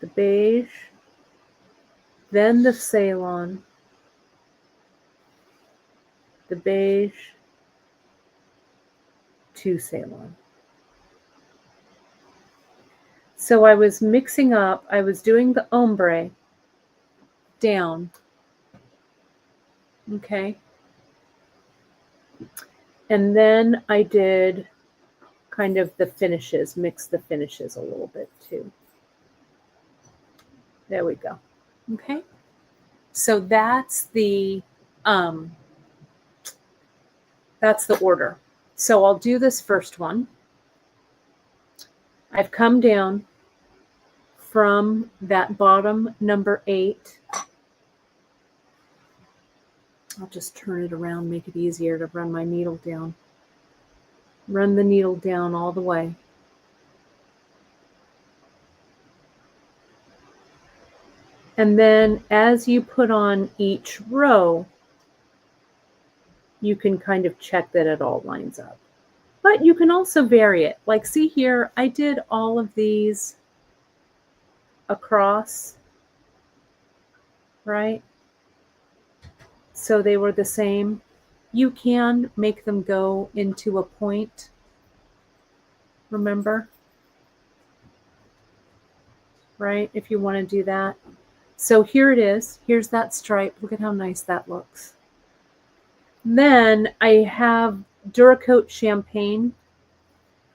The beige. Then the Ceylon. The beige. 2 Ceylon. So I was mixing up, I was doing the ombre down. Okay. And then I did kind of the finishes, mix the finishes a little bit too. There we go. Okay. So that's the order. So I'll do this first one. I've come down from that bottom number 8. I'll just turn it around, make it easier to run my needle down. Run the needle down all the way. And then as you put on each row, you can kind of check that it all lines up. But you can also vary it. Like, see here, I did all of these across, right? So they were the same. You can make them go into a point. Remember? Right? If you want to do that. So here it is. Here's that stripe. Look at how nice that looks. Then I have Duracoat Champagne.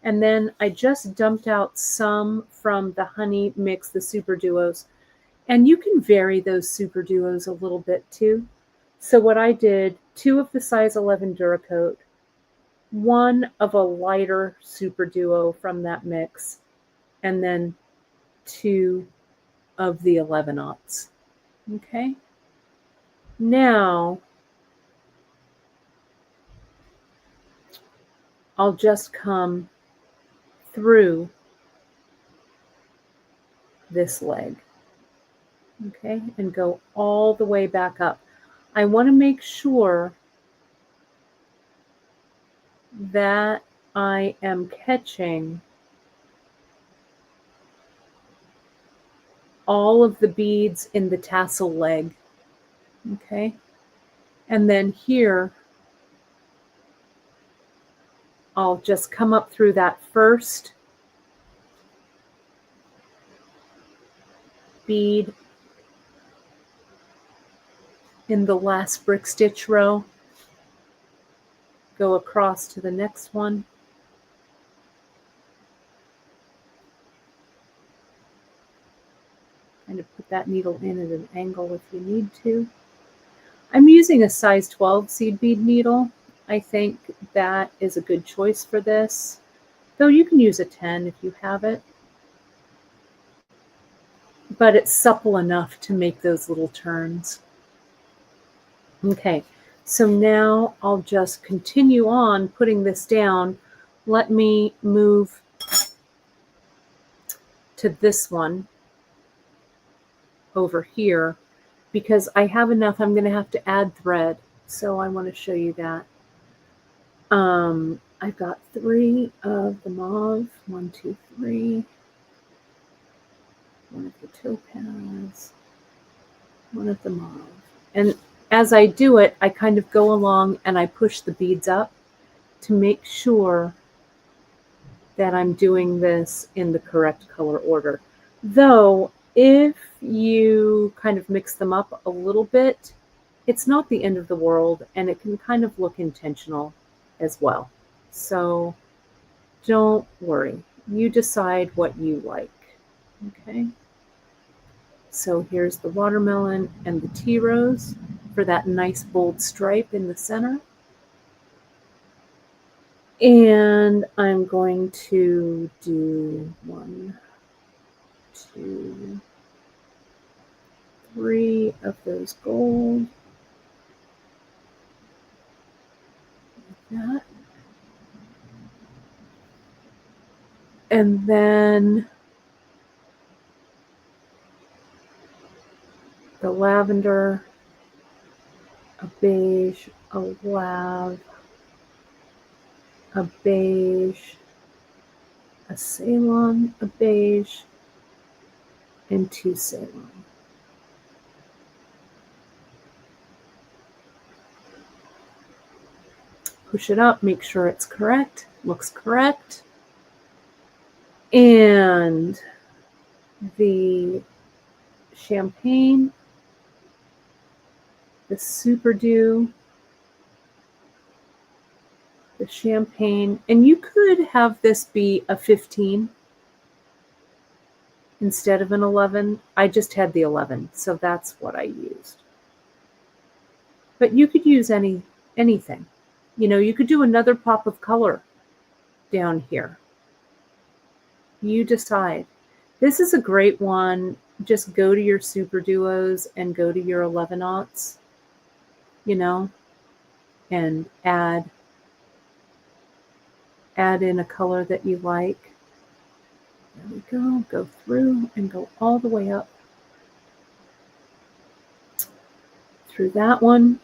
And then I just dumped out some from the Honey Mix, the Super Duos. And you can vary those Super Duos a little bit too. So what I did, 2 of the size 11 Duracoat, 1 of a lighter Super Duo from that mix, and then 2 of the 11-aughts. Okay. Now, I'll just come through this leg, okay, and go all the way back up. I want to make sure that I am catching all of the beads in the tassel leg, okay? And then here, I'll just come up through that first bead in the last brick stitch row, go across to the next one, kind of put that needle in at an angle if you need to. I'm using a size 12 seed bead needle. I think that is a good choice for this, though you can use a 10 if you have it. But it's supple enough to make those little turns. Okay, so now I'll just continue on putting this down. Let me move to this one over here because I have enough. I'm going to have to add thread, so I want to show you that. I've got 3 of the mauve, 1, 2, 3. 1 of the topaz, 1 of the mauve. And as I do it, I kind of go along and I push the beads up to make sure that I'm doing this in the correct color order. Though, if you kind of mix them up a little bit, it's not the end of the world, and it can kind of look intentional as well. So don't worry. You decide what you like. Okay? So here's the watermelon and the tea rose for that nice bold stripe in the center. And I'm going to do 1, 2, 3 of those gold. Like that. And then the lavender, a beige, a lav, a beige, a Ceylon, a beige, and 2 Ceylon. Push it up, make sure it's correct, looks correct. And the champagne, the Super Dew, the champagne, and you could have this be a 15 instead of an 11. I just had the 11, so that's what I used. But you could use anything. You know, you could do another pop of color down here. You decide. This is a great one. Just go to your Super Duos and go to your 11-aughts, you know, and add in a color that you like. There we go. Go through and go all the way up through that one.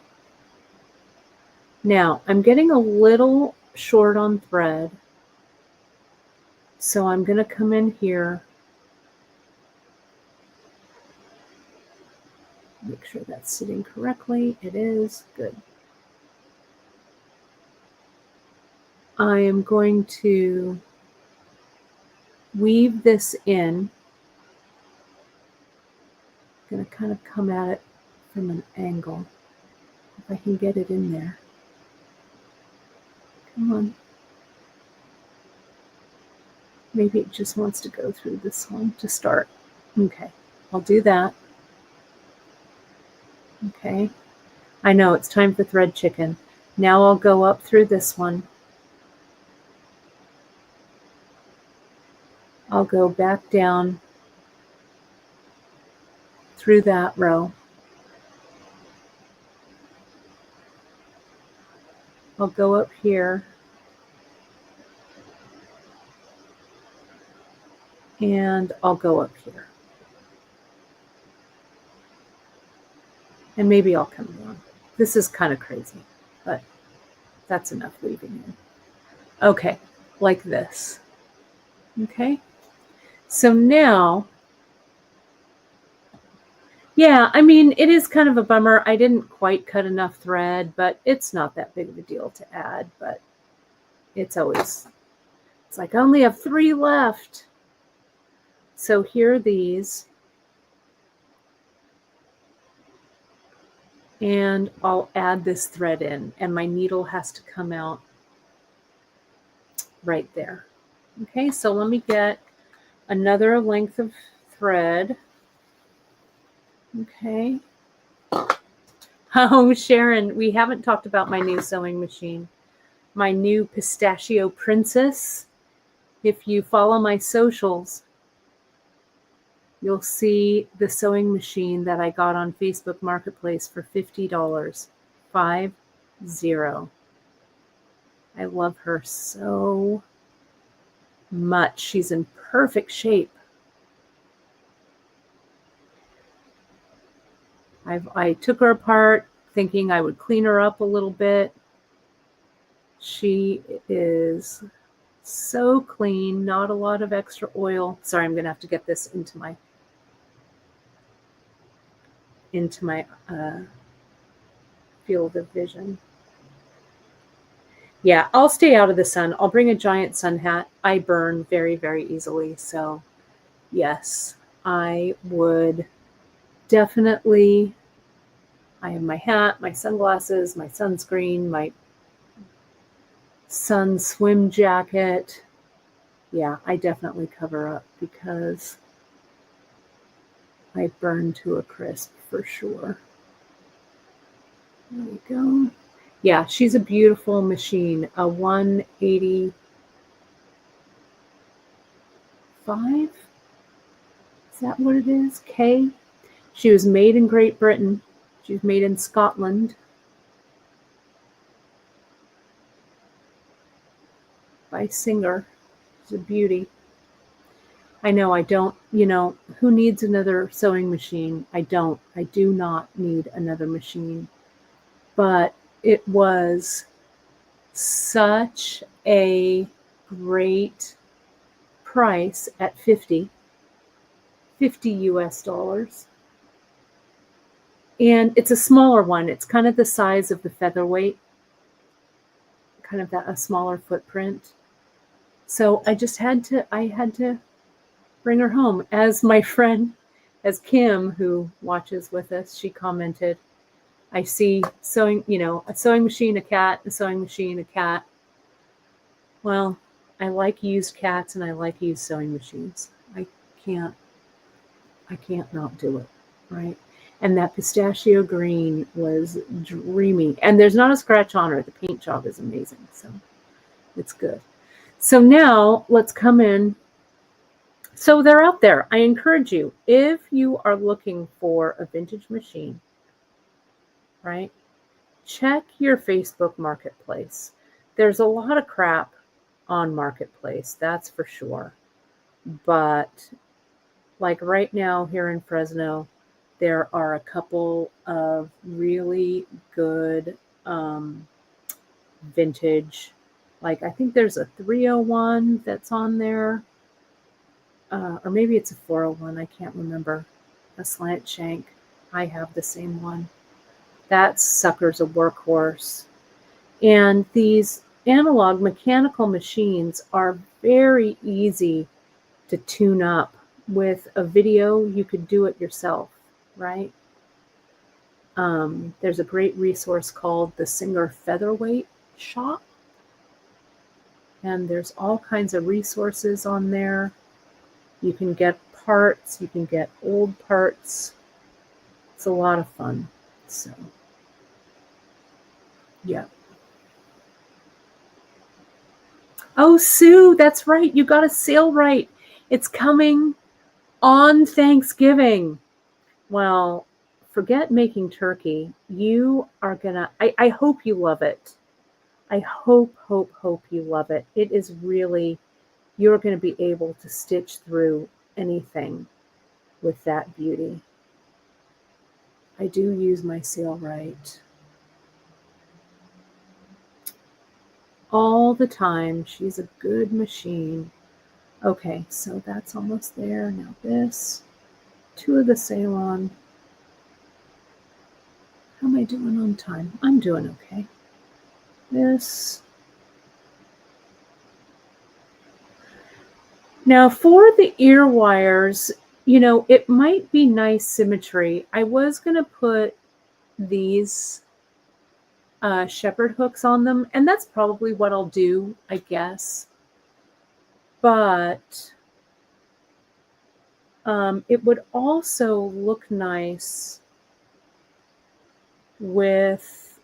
Now, I'm getting a little short on thread, so I'm going to come in here, make sure that's sitting correctly. It is. Good. I am going to weave this in going to kind of come at it from an angle. If I can get it in there. Come on. Maybe it just wants to go through this one to start. Okay, I'll do that. Okay, I know it's time for thread chicken. Now I'll go up through this one. I'll go back down through that row. I'll go up here. And I'll go up here. And maybe I'll come down. This is kind of crazy, but that's enough weaving in. Okay, like this. Okay, so now, yeah, I mean, it is kind of a bummer. I didn't quite cut enough thread, but it's not that big of a deal to add, but it's always, it's like I only have 3 left. So here are these. And I'll add this thread in, and my needle has to come out right there. Okay, so let me get another length of thread. Okay. Oh, Sharon, we haven't talked about my new sewing machine, my new Pistachio Princess. If you follow my socials, you'll see the sewing machine that I got on Facebook Marketplace for $50. 50. I love her so much. She's in perfect shape. I took her apart thinking I would clean her up a little bit. She is so clean, not a lot of extra oil. Sorry, I'm going to have to get this into my field of vision. Yeah, I'll stay out of the sun. I'll bring a giant sun hat. I burn very, very easily. So yes, I would definitely, I have my hat, my sunglasses, my sunscreen, my sun swim jacket. Yeah, I definitely cover up because I burn to a crisp for sure. There we go. Yeah, she's a beautiful machine. A 185? Is that what it is? K? She was made in Great Britain. She was made in Scotland. By Singer. She's a beauty. I know I don't, who needs another sewing machine? I do not need another machine. But it was such a great price at $50 US. And it's a smaller one. It's kind of the size of the featherweight, kind of a smaller footprint. So I had to bring her home. As my friend, as Kim, who watches with us, she commented, I see sewing, a sewing machine, a cat, a sewing machine, a cat. Well, I like used cats and I like used sewing machines. I can't not do it, right? And that pistachio green was dreamy. And there's not a scratch on her. The paint job is amazing, so it's good. So now let's come in. So they're out there. I encourage you, if you are looking for a vintage machine, right? Check your Facebook Marketplace. There's a lot of crap on Marketplace, that's for sure. But like right now here in Fresno, there are a couple of really good vintage, like I think there's a 301 that's on there, or maybe it's a 401, I can't remember, a slant shank. I have the same one. That sucker's a workhorse. And these analog mechanical machines are very easy to tune up. With a video, you could do it yourself. right? There's a great resource called the Singer Featherweight Shop. And there's all kinds of resources on there. You can get parts, you can get old parts. It's a lot of fun. So, yeah. Oh, Sue, that's right. You got a sale right. It's coming on Thanksgiving. Well, forget making turkey. You are gonna, I hope you love it. I hope you love it. It is really, you're going to be able to stitch through anything with that beauty. I do use my Sail Right all the time. She's a good machine. Okay, so that's almost there. Now this, 2 of the Ceylon. How am I doing on time? I'm doing okay. This. Now for the ear wires, you know, it might be nice symmetry. I was going to put these shepherd hooks on them, and that's probably what I'll do, I guess. But it would also look nice with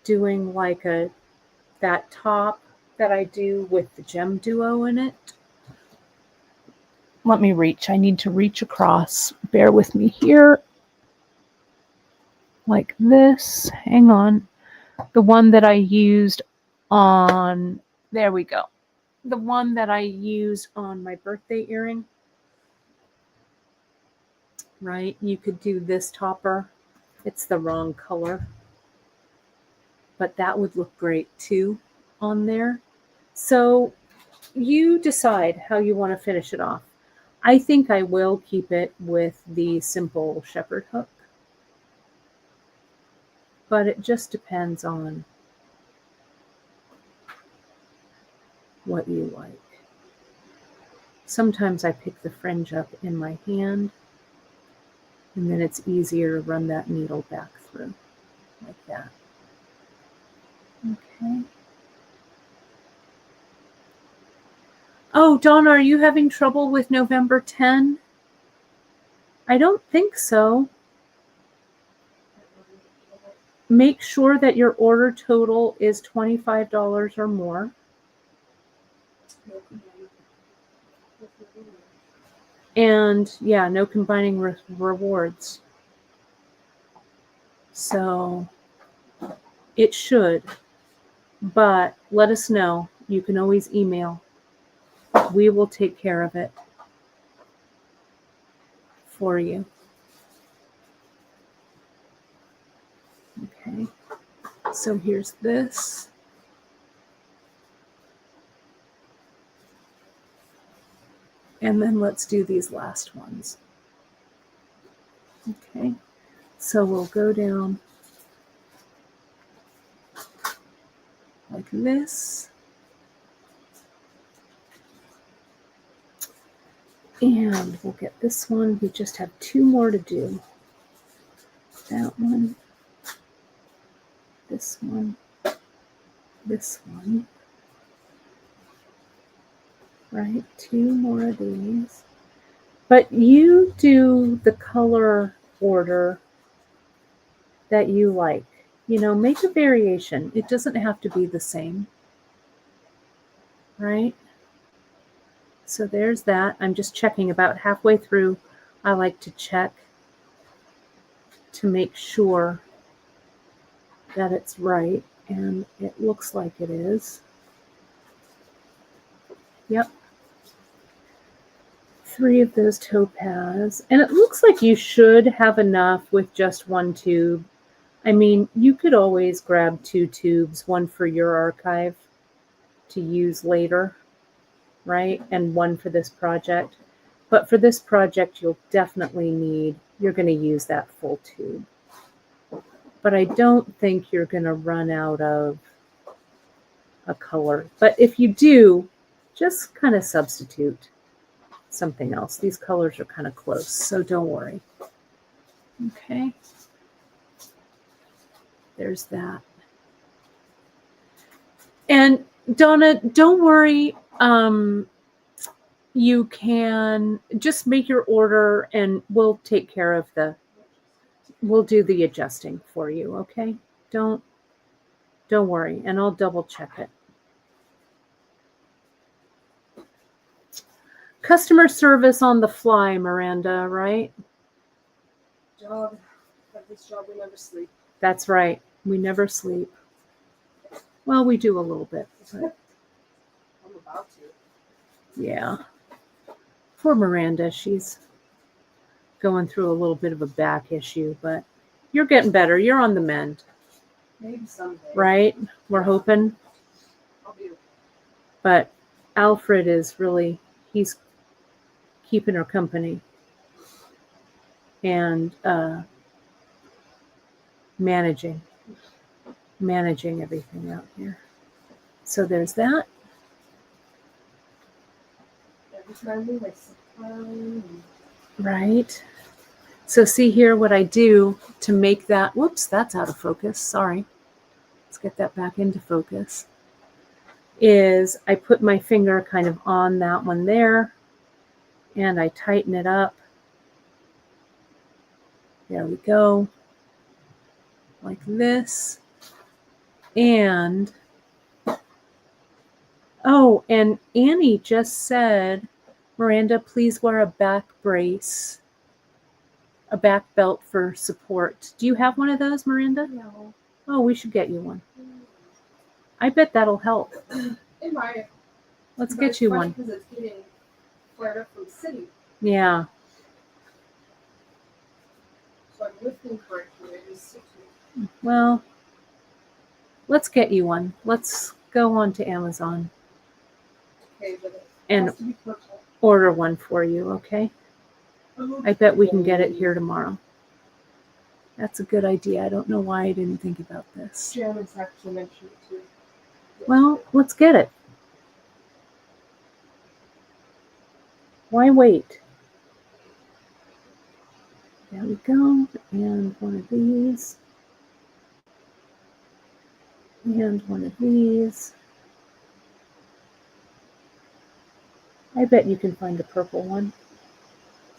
doing like that top that I do with the gem duo in it. Let me reach. I need to reach across. Bear with me here. Like this. Hang on. The one that I used on, there we go. The one that I used on my birthday earring. Right? You could do this topper. It's the wrong color. But that would look great too on there. So you decide how you want to finish it off. I think I will keep it with the simple shepherd hook. But it just depends on what you like. Sometimes I pick the fringe up in my hand, and then it's easier to run that needle back through like that. Okay. Oh, Donna, are you having trouble with November 10? I don't think so. Make sure that your order total is $25 or more. And yeah, no combining rewards. So it should, but let us know. You can always email. We will take care of it for you. Okay, so here's this. And then let's do these last ones. Okay, so we'll go down like this. And we'll get this one. We just have 2 more to do. That one, this one, this one. Right, 2 more of these. But you do the color order that you like. You know, make a variation. It doesn't have to be the same. Right? So there's that. I'm just checking about halfway through. I like to check to make sure that it's right. And it looks like it is. Yep. 3 of those topaz. And it looks like you should have enough with just 1 tube. I mean, you could always grab 2 tubes, 1 for your archive to use later, right? And 1 for this project. But for this project, you'll definitely need, you're going to use that full tube. But I don't think you're going to run out of a color. But if you do, just kind of substitute. something else. These colors are kind of close, so don't worry. Okay. There's that. And Donna, don't worry. You can just make your order and we'll take care of we'll do the adjusting for you, okay? Don't worry, and I'll double check it. Customer service on the fly, Miranda, right?
Job. At this job, we never sleep.
That's right. We never sleep. Well, we do a little bit, but
I'm about to.
yeah. Poor Miranda, she's going through a little bit of a back issue, but you're getting better. You're on the mend,
Maybe someday.
right? We're hoping.
I'll be okay.
But Alfred is really, he's keeping her company and managing everything out here. So there's that.
Every time we like supply.
Right. So see here what I do to make that, whoops, that's out of focus. Sorry. Let's get that back into focus. Is I put my finger kind of on that one there and I tighten it up. There we go. Like this. And, oh, and Annie just said, Miranda, please wear a back brace, a back belt for support. Do you have one of those, Miranda?
No.
Oh, we should get you one. I bet that'll help.
It might.
Let's
But
get
it's
you
funny
one.
Because it's getting flared up from the city.
Yeah.
So I'm lifting correctly. It is 6 weeks.
Well, let's get you one. Let's go on to Amazon
Okay, but it
and
has to be purple.
order one for you, okay? I bet we can get it here tomorrow. That's a good idea. I don't know why I didn't think about this.
Janice actually mentioned it too.
Well, let's get it. Why wait? There we go. And one of these. And one of these. I bet you can find a purple one.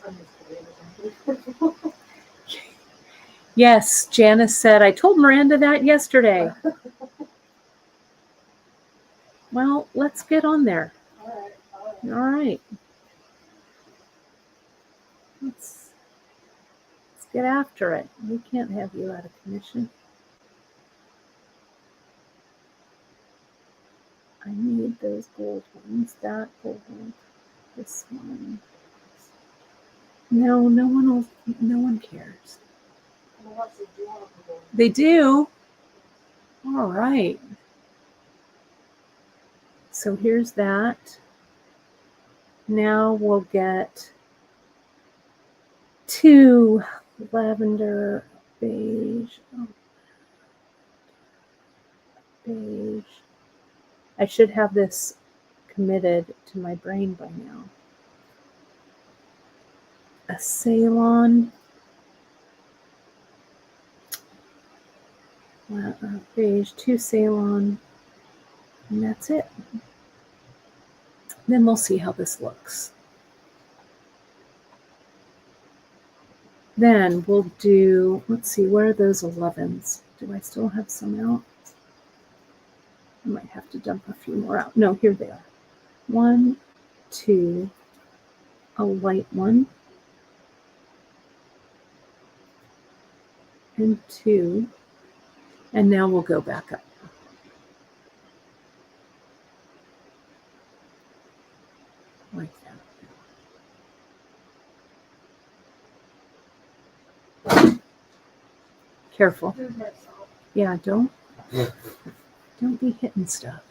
I'm just kidding.
Yes, Janice said, I told Miranda that yesterday. Well, let's get on there.
All right.
All right. Let's get after it. We can't have you out of commission. I need those gold ones. That gold one. This one. No one cares. They do. All right. So here's that. Now we'll get 2 lavender beige. Oh, beige. I should have this committed to my brain by now. A Ceylon. Beige, 2 Ceylon. And that's it. Then we'll see how this looks. Then we'll do, let's see, where are those 11s? Do I still have some out? I might have to dump a few more out. No, here they are. 1, 2, a light one, and 2. And now we'll go back up. Like that. Careful. Yeah, don't be hitting stuff.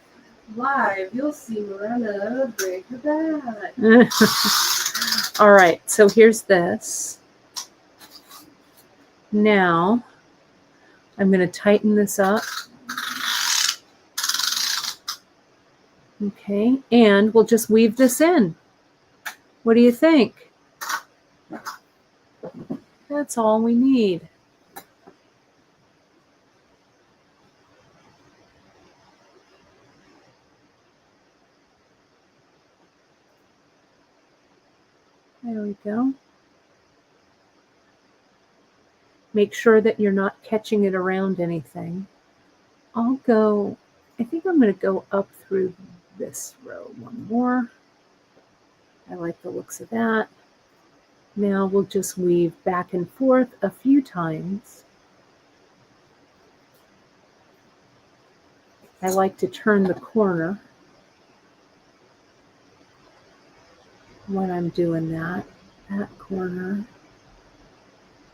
Live, you'll see Miranda break her back.
All right, so here's this. Now, I'm going to tighten this up. Okay, and we'll just weave this in. What do you think? That's all we need. There we go. Make sure that you're not catching it around anything. I think I'm going to go up through this row one more. I like the looks of that. Now we'll just weave back and forth a few times. I like to turn the corner when I'm doing that. That corner.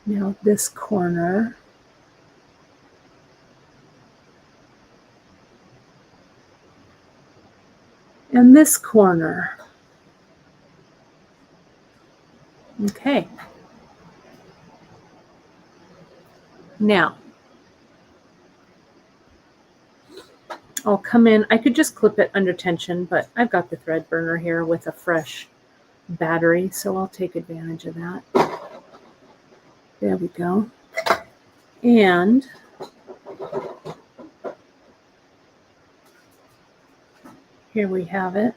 Now this corner. And this corner. Okay. Now, I'll come in. I could just clip it under tension, but I've got the thread burner here with a fresh battery, so I'll take advantage of that. There we go. And here we have it.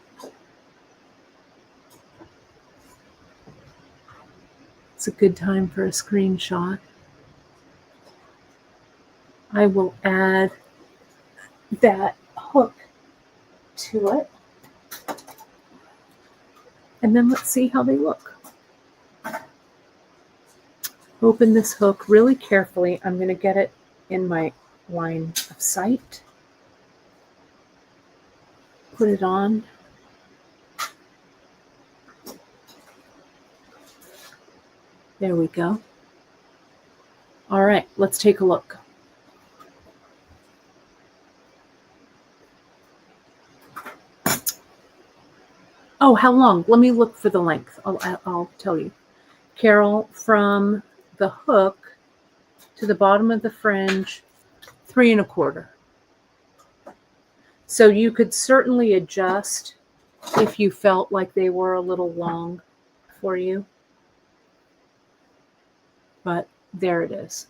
It's a good time for a screenshot. I will add that hook to it. And then let's see how they look. Open this hook really carefully. I'm going to get it in my line of sight. Put it on. There we go. All right, let's take a look. Oh, how long? Let me look for the length. I'll tell you. Carol, from the hook to the bottom of the fringe, 3 1/4. So you could certainly adjust if you felt like they were a little long for you. But there it is.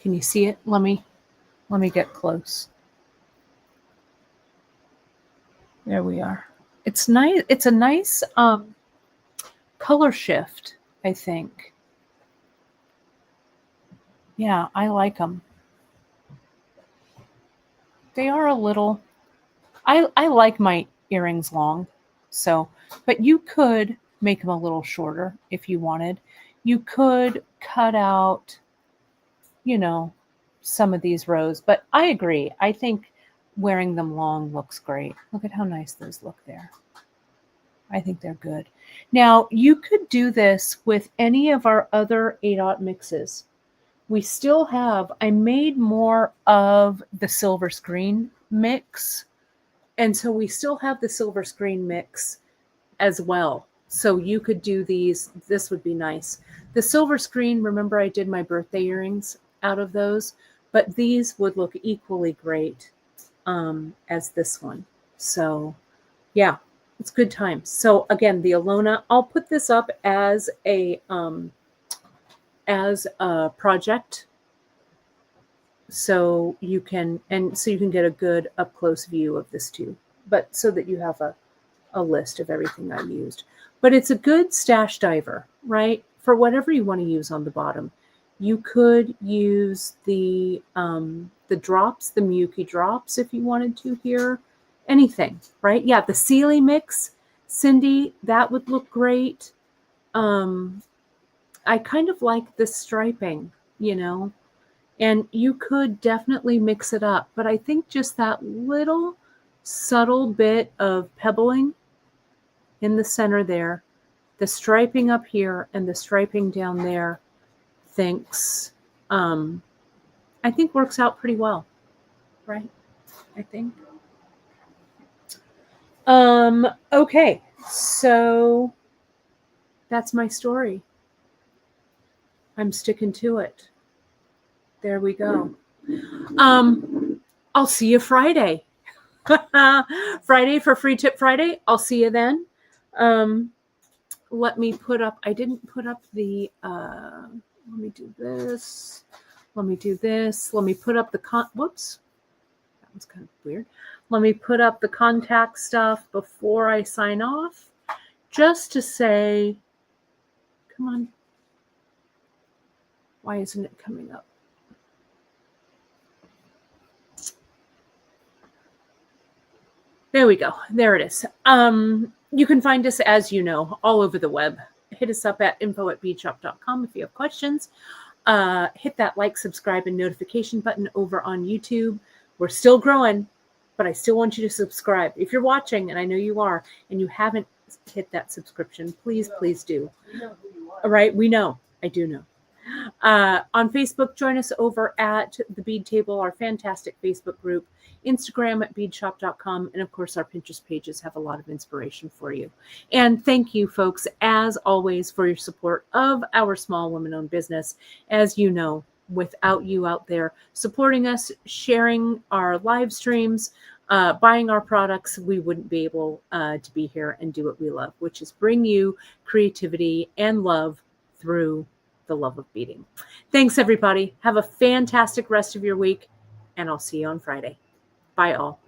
Can you see it? Let me get close. There we are. It's nice. It's a nice color shift, I think. Yeah, I like them. They are a little, I like my earrings long, so, but you could make them a little shorter if you wanted. You could cut out, some of these rows, but I agree. I think wearing them long looks great. Look at how nice those look there. I think they're good. Now, you could do this with any of our other 8/0 mixes. We still have, I made more of the silver screen mix. And so we still have the silver screen mix as well. So you could do these. This would be nice. The silver screen, remember I did my birthday earrings out of those, but these would look equally great as this one. So yeah, it's good times. So again, the Alona, I'll put this up as a project so you can get a good up close view of this too, but so that you have a list of everything I used. But it's a good stash diver, right? For whatever you want to use on the bottom. You could use the drops, the Miyuki drops if you wanted to here. Anything, right? Yeah, the Sealy mix, Cindy, that would look great. I kind of like the striping, and you could definitely mix it up. But I think just that little subtle bit of pebbling in the center there, the striping up here and the striping down there, I think works out pretty well, right? I think. Okay, so that's my story. I'm sticking to it. There we go. I'll see you Friday. Friday for Free Tip Friday. I'll see you then. let me put up, I didn't put up the, let me do this. Let me do this. Let me put up the whoops. That was kind of weird. Let me put up the contact stuff before I sign off, just to say, come on. Why isn't it coming up? There we go. There it is. You can find us, as you know, all over the web. Hit us up at info@beadshop.com if you have questions. Hit that like, subscribe, and notification button over on YouTube. We're still growing, but I still want you to subscribe. If you're watching, and I know you are, and you haven't hit that subscription, please, please do. All right, we know. I do know. On Facebook, join us over at the Bead Table, our fantastic Facebook group, Instagram at beadshop.com, and of course, our Pinterest pages have a lot of inspiration for you. And thank you, folks, as always, for your support of our small women-owned business. As you know, without you out there supporting us, sharing our live streams, buying our products, we wouldn't be able to be here and do what we love, which is bring you creativity and love through the love of beading. Thanks, everybody. Have a fantastic rest of your week, and I'll see you on Friday. Bye, all.